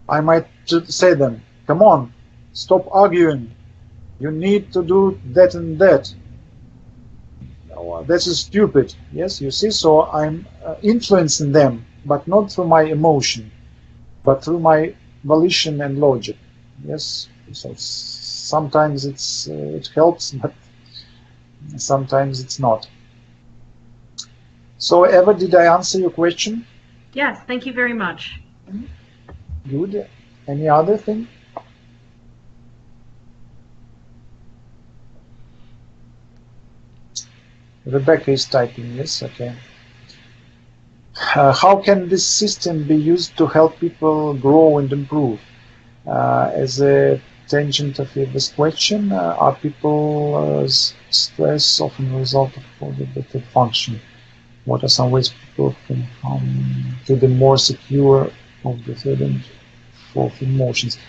I might say them, come on, stop arguing, you need to do that and that. This is stupid, yes, you see. So I'm influencing them, but not through my emotion, but through my volition and logic. Yes, so sometimes it helps, but sometimes it's not. So Eva, did I answer your question? Yes, thank you very much. Good. Any other thing? Rebecca is typing, yes, okay. How can this system be used to help people grow and improve? As a tangent of this question, are people's stress often a result of the better function? What are some ways people can come to the more secure of the third and fourth emotions?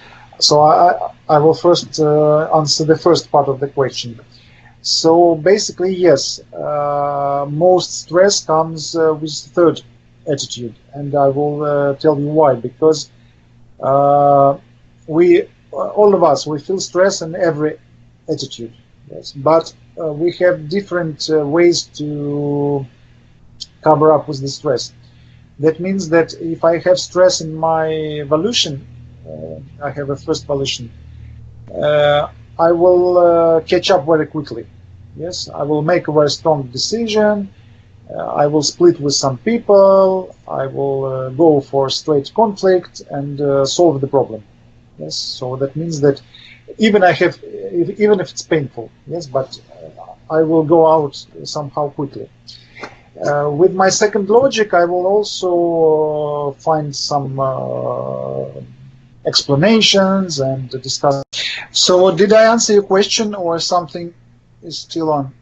So I will first answer the first part of the question. So basically, yes, most stress comes with third attitude, and I will tell you why. Because we, all of us, we feel stress in every attitude, yes, but we have different ways to cover up with the stress. That means that if I have stress in my volition, I have a first volition, I will catch up very quickly. Yes, I will make a very strong decision. I will split with some people. I will go for straight conflict and solve the problem. Yes, so that means that even even if it's painful, yes, but I will go out somehow quickly. With my second logic, I will also find some explanations and discuss. So did I answer your question, or something is still on?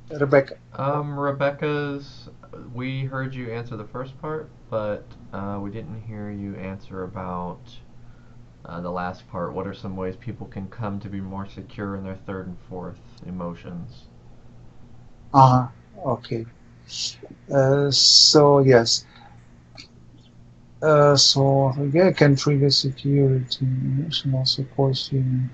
Rebecca. Rebecca's, we heard you answer the first part, but we didn't hear you answer about the last part. What are some ways people can come to be more secure in their third and fourth emotions? Okay. So yes. So again, can trigger security, emotional support feeling.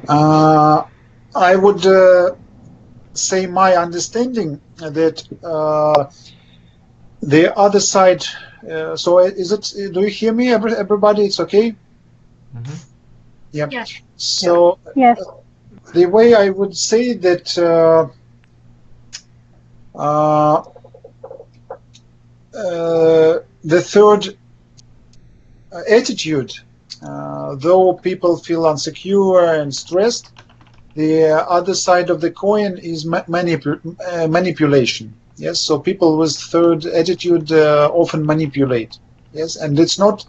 I would say my understanding that the other side. So is it? Do you hear me, everybody? It's okay. Mm-hmm. Yeah. Yes. So Yes. The way I would say that the third attitude, though people feel insecure and stressed, the other side of the coin is manipulation. Yes, so people with third attitude often manipulate. Yes, and it's not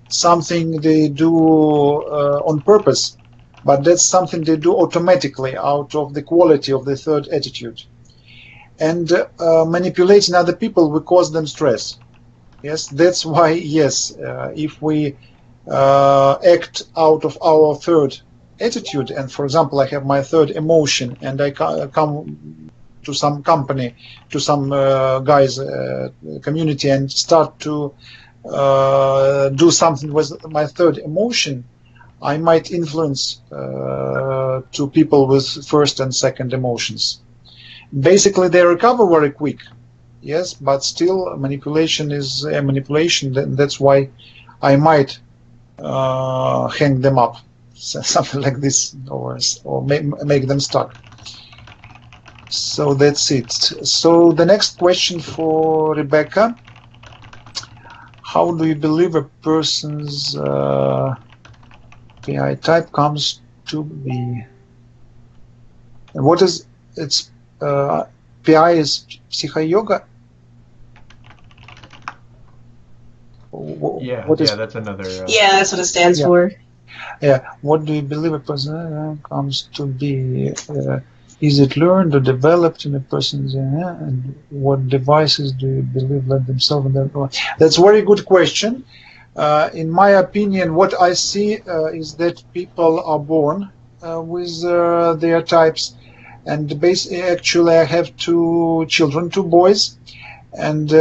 something they do on purpose, but that's something they do automatically out of the quality of the third attitude. And manipulating other people will cause them stress. Yes, that's why, yes, if we act out of our third attitude, and for example, I have my third emotion, and I come to some company, to some guys' community, and start to do something with my third emotion, I might influence to people with first and second emotions. Basically, they recover very quick, yes, but still manipulation is a manipulation. That's why I might hang them up, something like this, or make them stuck. So that's it. So the next question for Rebecca: how do you believe a person's PI type comes to be? And what is its PI is Psycho Yoga? Yeah, what is yeah, that's another. Yeah, that's what it stands Yeah. for. What do you believe a person comes to be? Is it learned or developed in a person's and what devices do you believe let themselves in that? That's a very good question. In my opinion, what I see is that people are born with their types, and actually I have two children, two boys, and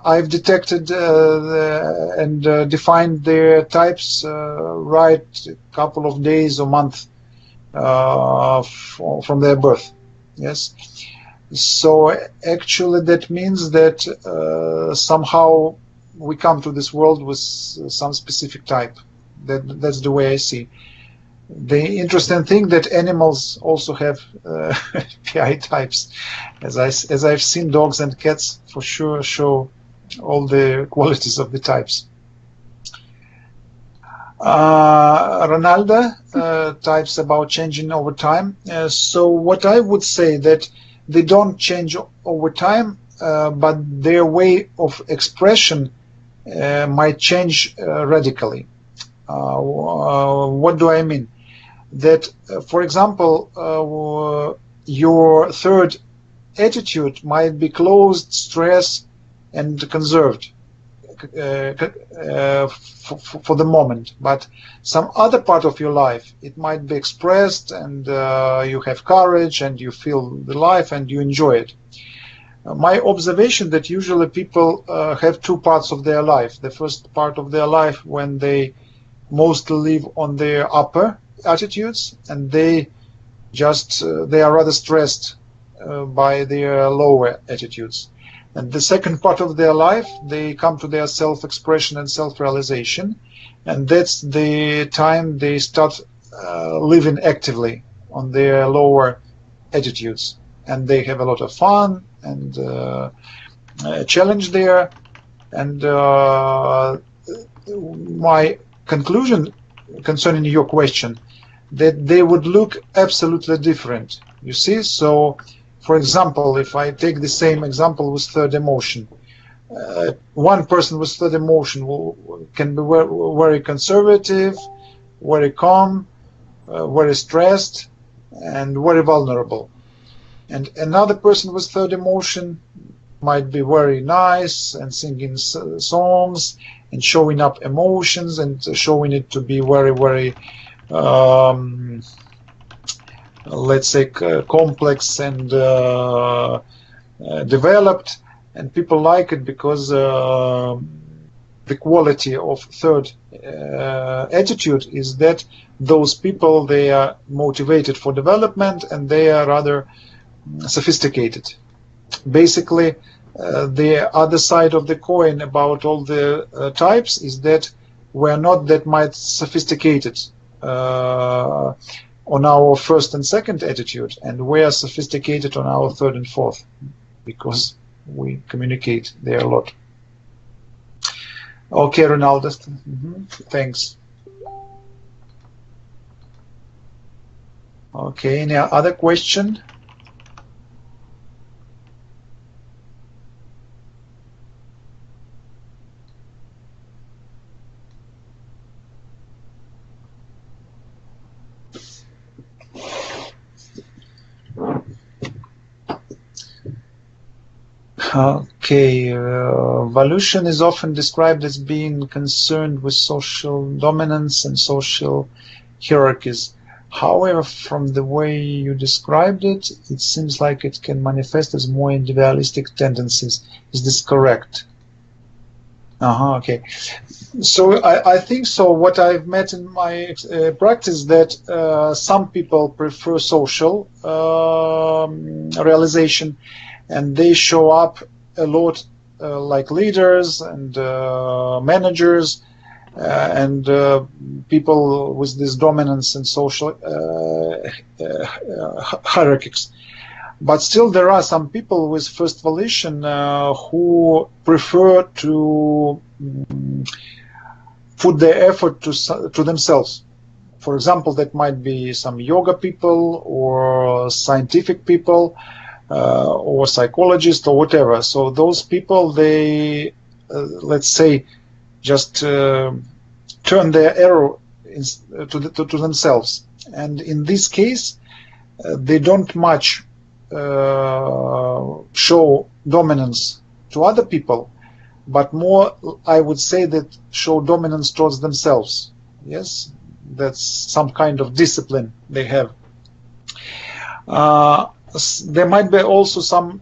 I've detected and defined their types right a couple of days or months from their birth. Yes. So actually that means that somehow we come to this world with some specific type. That's the way I see. The interesting thing that animals also have PI types, as I've seen dogs and cats for sure show all the qualities of the types. Ronaldo types about changing over time. So what I would say that they don't change over time, but their way of expression might change radically. What do I mean? That, for example, your third attitude might be closed, stressed, and conserved for the moment, but some other part of your life, it might be expressed, and you have courage, and you feel the life, and you enjoy it. My observation that usually people have two parts of their life. The first part of their life when they mostly live on their upper attitudes, and they are rather stressed by their lower attitudes. And the second part of their life, they come to their self-expression and self-realization, and that's the time they start living actively on their lower attitudes, and they have a lot of fun and challenge there. And my conclusion concerning your question, that they would look absolutely different, you see. So for example, if I take the same example with third emotion, one person with third emotion can be very conservative, very calm, very stressed, and very vulnerable. And another person with third emotion might be very nice and singing songs and showing up emotions and showing it to be very, very let's say complex and developed, and people like it because the quality of third attitude is that those people, they are motivated for development and they are rather sophisticated. Basically, the other side of the coin about all the types is that we're not that much sophisticated on our first and second attitude, and we are sophisticated on our third and fourth, because we communicate there a lot. Okay, Ronaldo, thanks. Okay, any other question? Okay, evolution is often described as being concerned with social dominance and social hierarchies. However, from the way you described it, it seems like it can manifest as more individualistic tendencies. Is this correct? Okay. So I think so. What I've met in my practice, that some people prefer social realization, and they show up a lot like leaders and managers and people with this dominance and social hierarchies. But still there are some people with first volition who prefer to put their effort to themselves. For example, that might be some yoga people or scientific people, or psychologist or whatever. So those people, they let's say, just turn their arrow to themselves. And in this case, they don't much show dominance to other people, but more, I would say, that show dominance towards themselves. Yes, that's some kind of discipline they have. There might be also some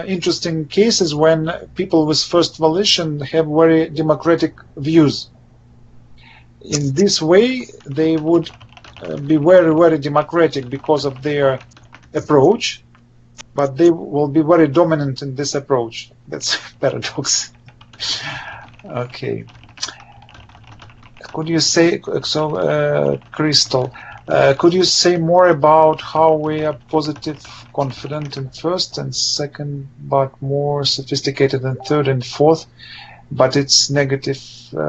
interesting cases when people with first volition have very democratic views. In this way, they would be very, very democratic because of their approach, but they will be very dominant in this approach. That's a paradox. Okay. Could you say, so Crystal, could you say more about how we are positive, confident in first and second, but more sophisticated in third and fourth, but it's negative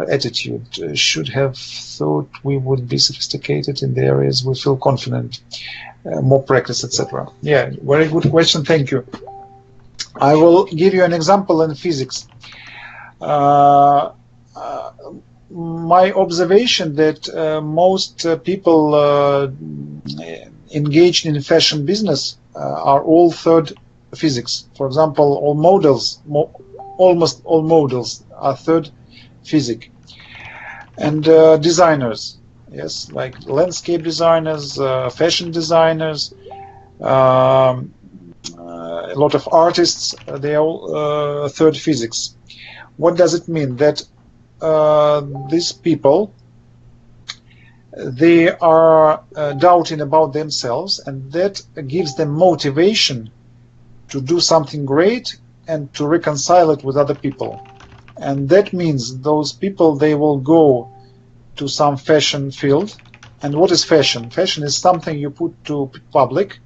attitude? Should have thought we would be sophisticated in the areas we feel confident, more practice, etc. Yeah, very good question. Thank you. I will give you an example in physics. My observation that most people engaged in fashion business are all third physics. For example, all models, almost all models are third physic. And designers, yes, like landscape designers, fashion designers, a lot of artists, they are all third physics. What does it mean? That these people, they are doubting about themselves, and that gives them motivation to do something great and to reconcile it with other people. And that means those people, they will go to some fashion field. And what is fashion? Fashion is something you put to public,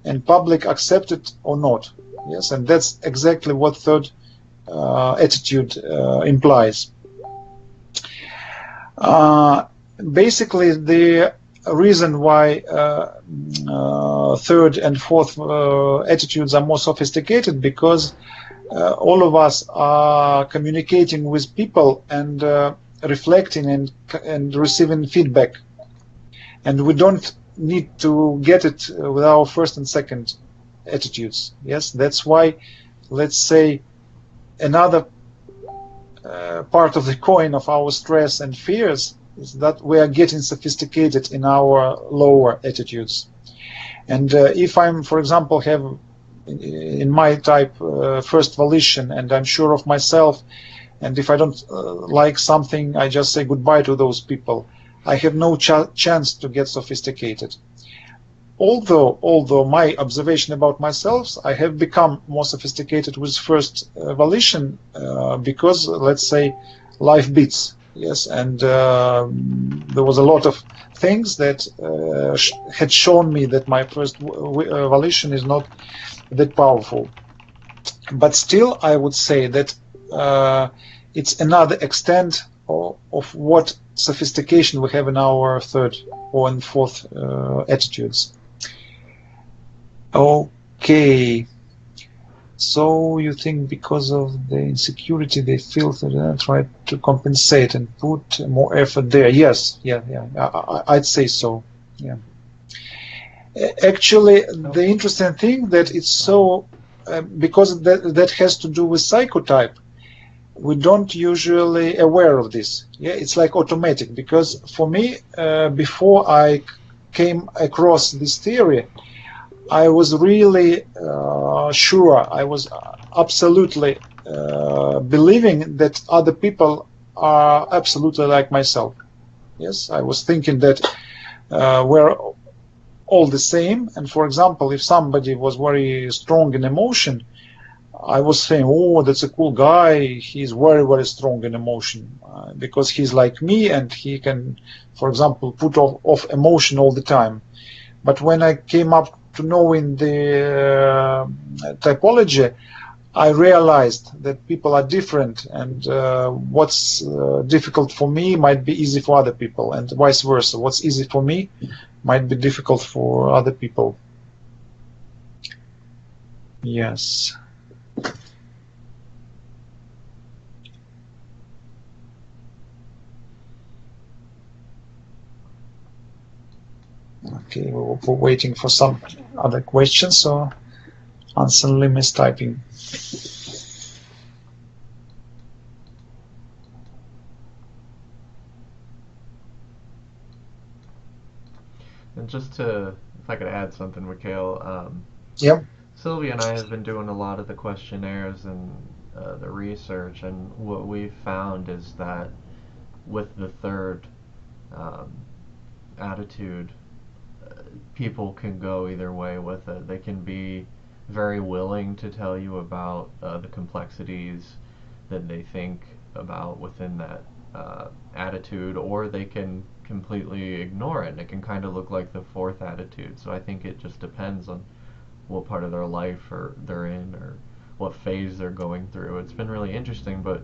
and public accept it or not. Yes, and that's exactly what third attitude implies. Basically, the reason why third and fourth attitudes are more sophisticated, because all of us are communicating with people and reflecting and receiving feedback, and we don't need to get it with our first and second attitudes. Yes, that's why, let's say, another part of the coin of our stress and fears is that we are getting sophisticated in our lower attitudes. And if I'm, for example, have in my type first volition, and I'm sure of myself, and if I don't like something, I just say goodbye to those people, I have no chance to get sophisticated. Although my observation about myself, I have become more sophisticated with first volition because, let's say, life beats. Yes, and there was a lot of things that had shown me that my first volition is not that powerful. But still, I would say that it's another extent of what sophistication we have in our third or in fourth attitudes. Okay, so you think because of the insecurity they feel that they try to compensate and put more effort there? Yes, yeah, I'd say so. Yeah. Actually, the interesting thing that it's so because that has to do with psychotype. We don't usually aware of this. Yeah, it's like automatic, because for me, before I came across this theory, I was really sure, I was absolutely believing that other people are absolutely like myself. Yes, I was thinking that we're all the same. And for example, if somebody was very strong in emotion, I was saying, oh, that's a cool guy, he's very, very strong in emotion, because he's like me and he can, for example, put off emotion all the time. But when I came up to knowing the typology, I realized that people are different, and what's difficult for me might be easy for other people, and vice versa. What's easy for me might be difficult for other people. Yes. Okay, we're waiting for some other questions, so Anselm Lim is typing. And just to, if I could add something, Mikhail, Yep. Sylvia and I have been doing a lot of the questionnaires and the research, and what we've found is that with the third attitude, people can go either way with it. They can be very willing to tell you about the complexities that they think about within that attitude, or they can completely ignore it. It can kind of look like the fourth attitude. So I think it just depends on what part of their life they're in, or what phase they're going through. It's been really interesting, but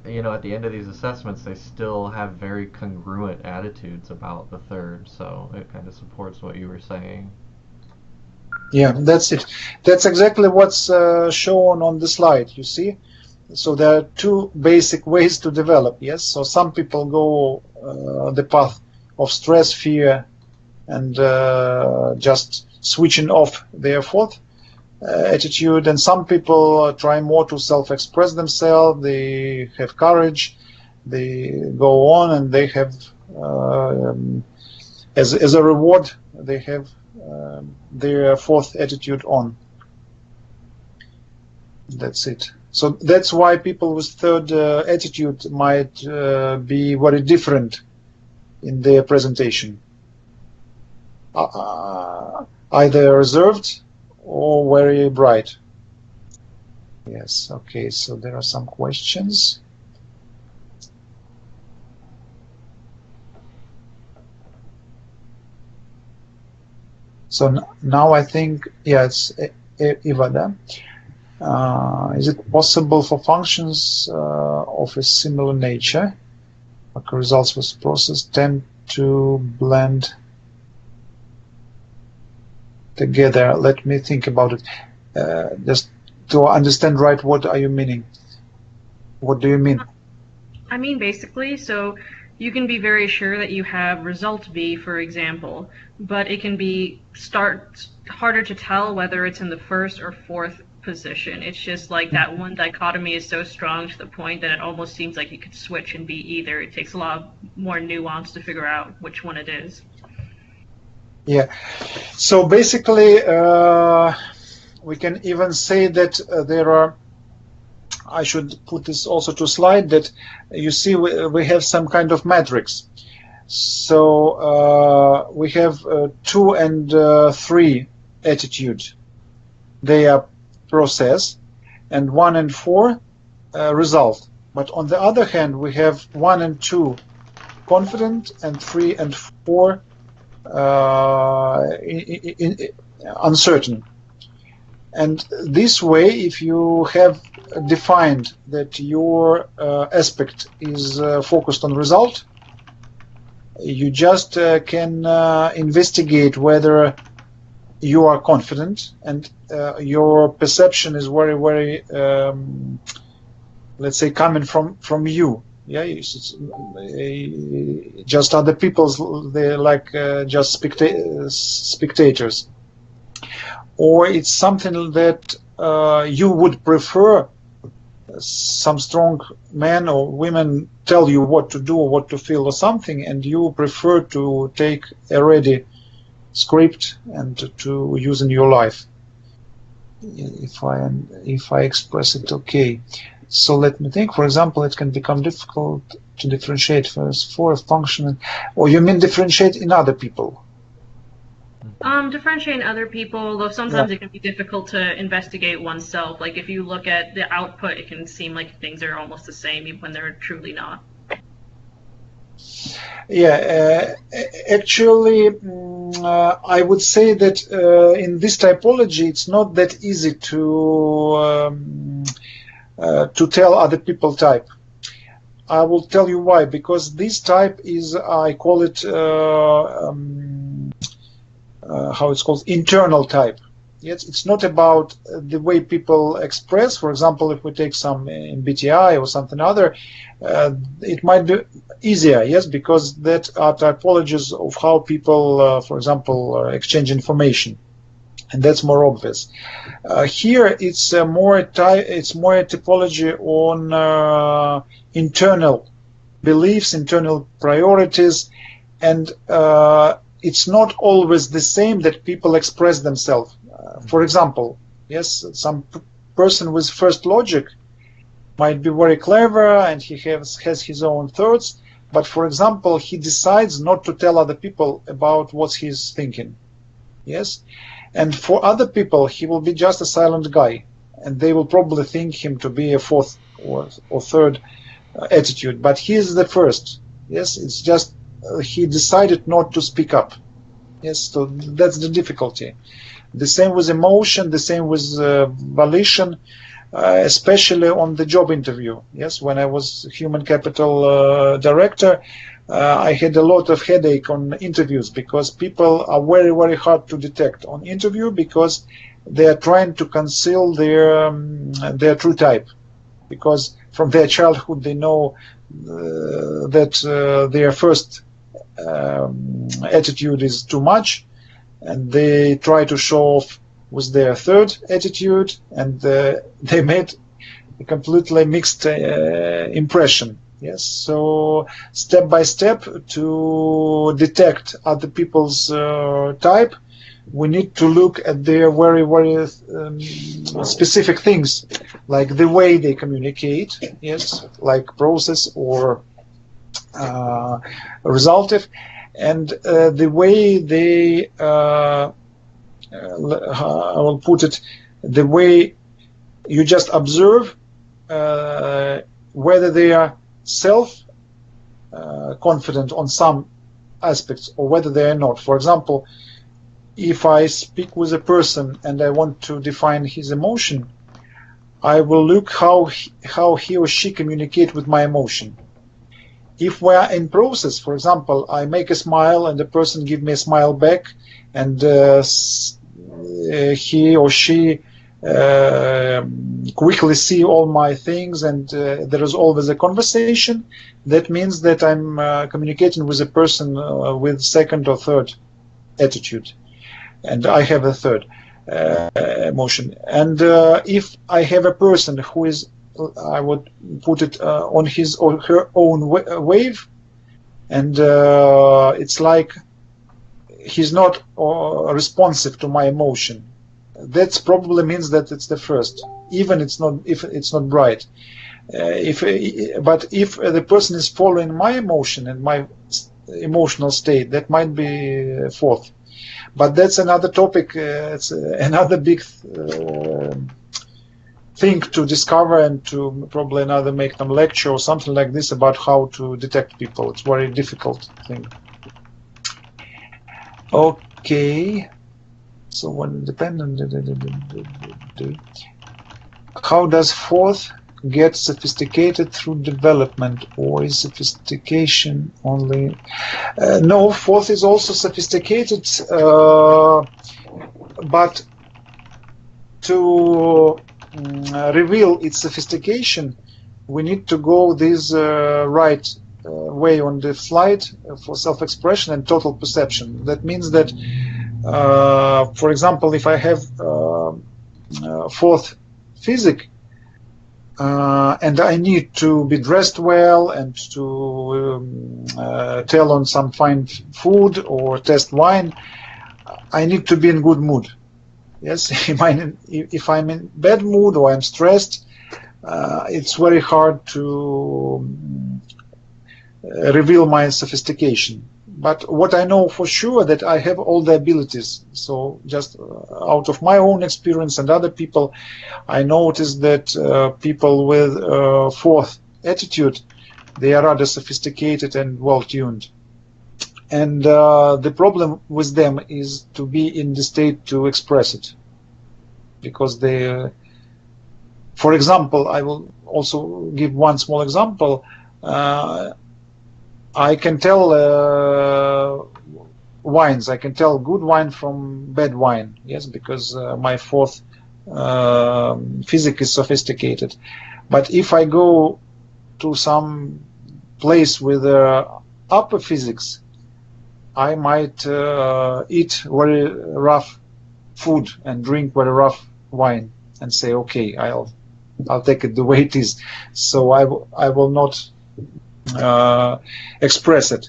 you know, at the end of these assessments, they still have very congruent attitudes about the third. So it kind of supports what you were saying. Yeah, that's it. That's exactly what's shown on the slide, you see. So there are two basic ways to develop, yes? So some people go the path of stress, fear, and just switching off their fourth attitude, and some people try more to self-express themselves, they have courage, they go on, and they have, as a reward, they have their fourth attitude on. That's it. So that's why people with third attitude might be very different in their presentation. Either reserved or very bright. Yes, okay, so there are some questions. So now I think, yeah, it's Ivada. Is it possible for functions of a similar nature, like results with process, tend to blend together? Let me think about it. Just to understand right, what are you meaning? What do you mean? I mean, basically, so you can be very sure that you have result B, for example, but it can be harder to tell whether it's in the first or fourth position. It's just like that one dichotomy is so strong to the point that it almost seems like you could switch and be either. It takes a lot more nuance to figure out which one it is. Yeah, so basically we can even say that there are, I should put this also to slide, that you see we have some kind of matrix. So we have 2 and 3 attitude. They are process, and 1 and 4 result. But on the other hand, we have 1 and 2 confident, and 3 and 4 uncertain. And this way, if you have defined that your aspect is focused on result, you just can investigate whether you are confident, and your perception is very, very, let's say, coming from you. Yeah, just other people's, they're like just spectators. Or it's something that you would prefer some strong men or women tell you what to do or what to feel or something, and you prefer to take a ready script and to use in your life. If I express it okay. So let me think. For example, it can become difficult to differentiate first for a function, or you mean differentiate in other people? Differentiate in other people, though sometimes it can be difficult to investigate oneself. Like if you look at the output, it can seem like things are almost the same even when they're truly not. Yeah, actually, I would say that in this typology, it's not that easy to tell other people type. I will tell you why. Because this type is, I call it, how it's called, internal type. Yes, it's not about the way people express. For example, if we take some MBTI or something other, it might be easier, yes, because that are typologies of how people, for example, exchange information, and that's more obvious. Here, it's more a typology on internal beliefs, internal priorities, and it's not always the same that people express themselves. For example, yes, some person with first logic might be very clever and he has his own thoughts, but for example, he decides not to tell other people about what he's thinking. Yes, and for other people, he will be just a silent guy, and they will probably think him to be a fourth or third attitude, but he is the first. Yes, it's just he decided not to speak up. Yes, so that's the difficulty. The same with emotion, the same with volition, especially on the job interview. Yes, when I was human capital director, I had a lot of headache on interviews because people are very, very hard to detect on interview because they are trying to conceal their true type, because from their childhood they know that their first attitude is too much, and they try to show off with their third attitude, and they made a completely mixed impression. Yes, so step by step to detect other people's type, we need to look at their very, very specific things, like the way they communicate, yes, like process or resultive, and the way they, I will put it, the way you just observe whether they are self-confident on some aspects or whether they are not. For example, if I speak with a person and I want to define his emotion, I will look how he or she communicate with my emotion. If we are in process, for example, I make a smile and the person give me a smile back, and he or she quickly see all my things, and there is always a conversation, that means that I'm communicating with a person with second or third attitude, and I have a third emotion. And if I have a person who is, I would put it on his or her own wave, and it's like he's not responsive to my emotion, that probably means that it's the first, even it's not, if it's not bright. But if the person is following my emotion and my emotional state, that might be fourth. But that's another topic. It's another big thing to discover, and to probably another make them lecture or something like this about how to detect people. It's very difficult thing. Okay. So when dependent, how does fourth get sophisticated through development, or is sophistication only? No, fourth is also sophisticated, but to reveal its sophistication, we need to go this right way on the slide for self-expression and total perception. That means that, for example, if I have fourth physic, and I need to be dressed well and to tell on some fine food or test wine, I need to be in good mood. Yes, if I'm in bad mood or I'm stressed, it's very hard to reveal my sophistication. But what I know for sure, that I have all the abilities. So just out of my own experience and other people, I noticed that people with fourth attitude, they are rather sophisticated and well-tuned. And the problem with them is to be in the state to express it. Because they, for example, I will also give one small example. I can tell wines. I can tell good wine from bad wine. Yes, because my fourth physics is sophisticated. But if I go to some place with upper physics, I might eat very rough food and drink very rough wine and say, okay, I'll take it the way it is. So I will not express it.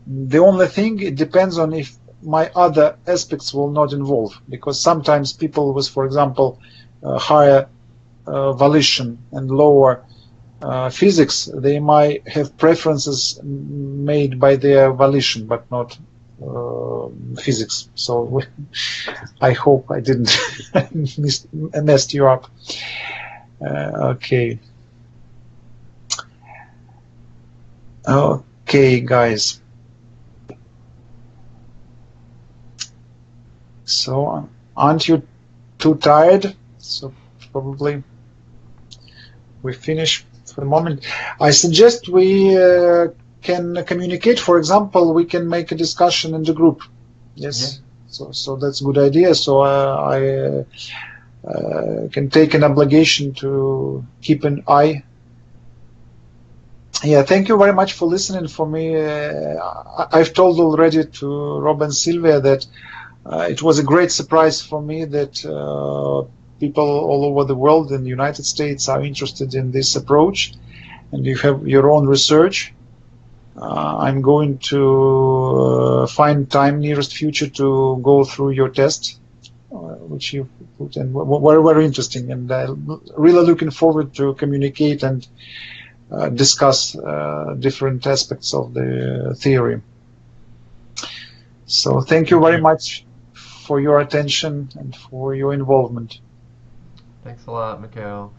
The only thing, it depends on if my other aspects will not involve, because sometimes people with, for example, higher volition and lower physics, they might have preferences made by their volition, but not physics. So I hope I didn't messed you up. Okay. Okay, guys. So aren't you too tired? So probably we finish for the moment. I suggest we can communicate. For example, we can make a discussion in the group. Yes. Yeah. So that's a good idea. So I can take an obligation to keep an eye. Yeah, thank you very much for listening for me. I've told already to Rob and Sylvia that it was a great surprise for me that people all over the world in the United States are interested in this approach, and you have your own research. I'm going to find time nearest future to go through your test, which you put in. Very, very interesting, and really looking forward to communicate and discuss different aspects of the theory. So thank you very much for your attention and for your involvement. Thanks a lot, Mikhail.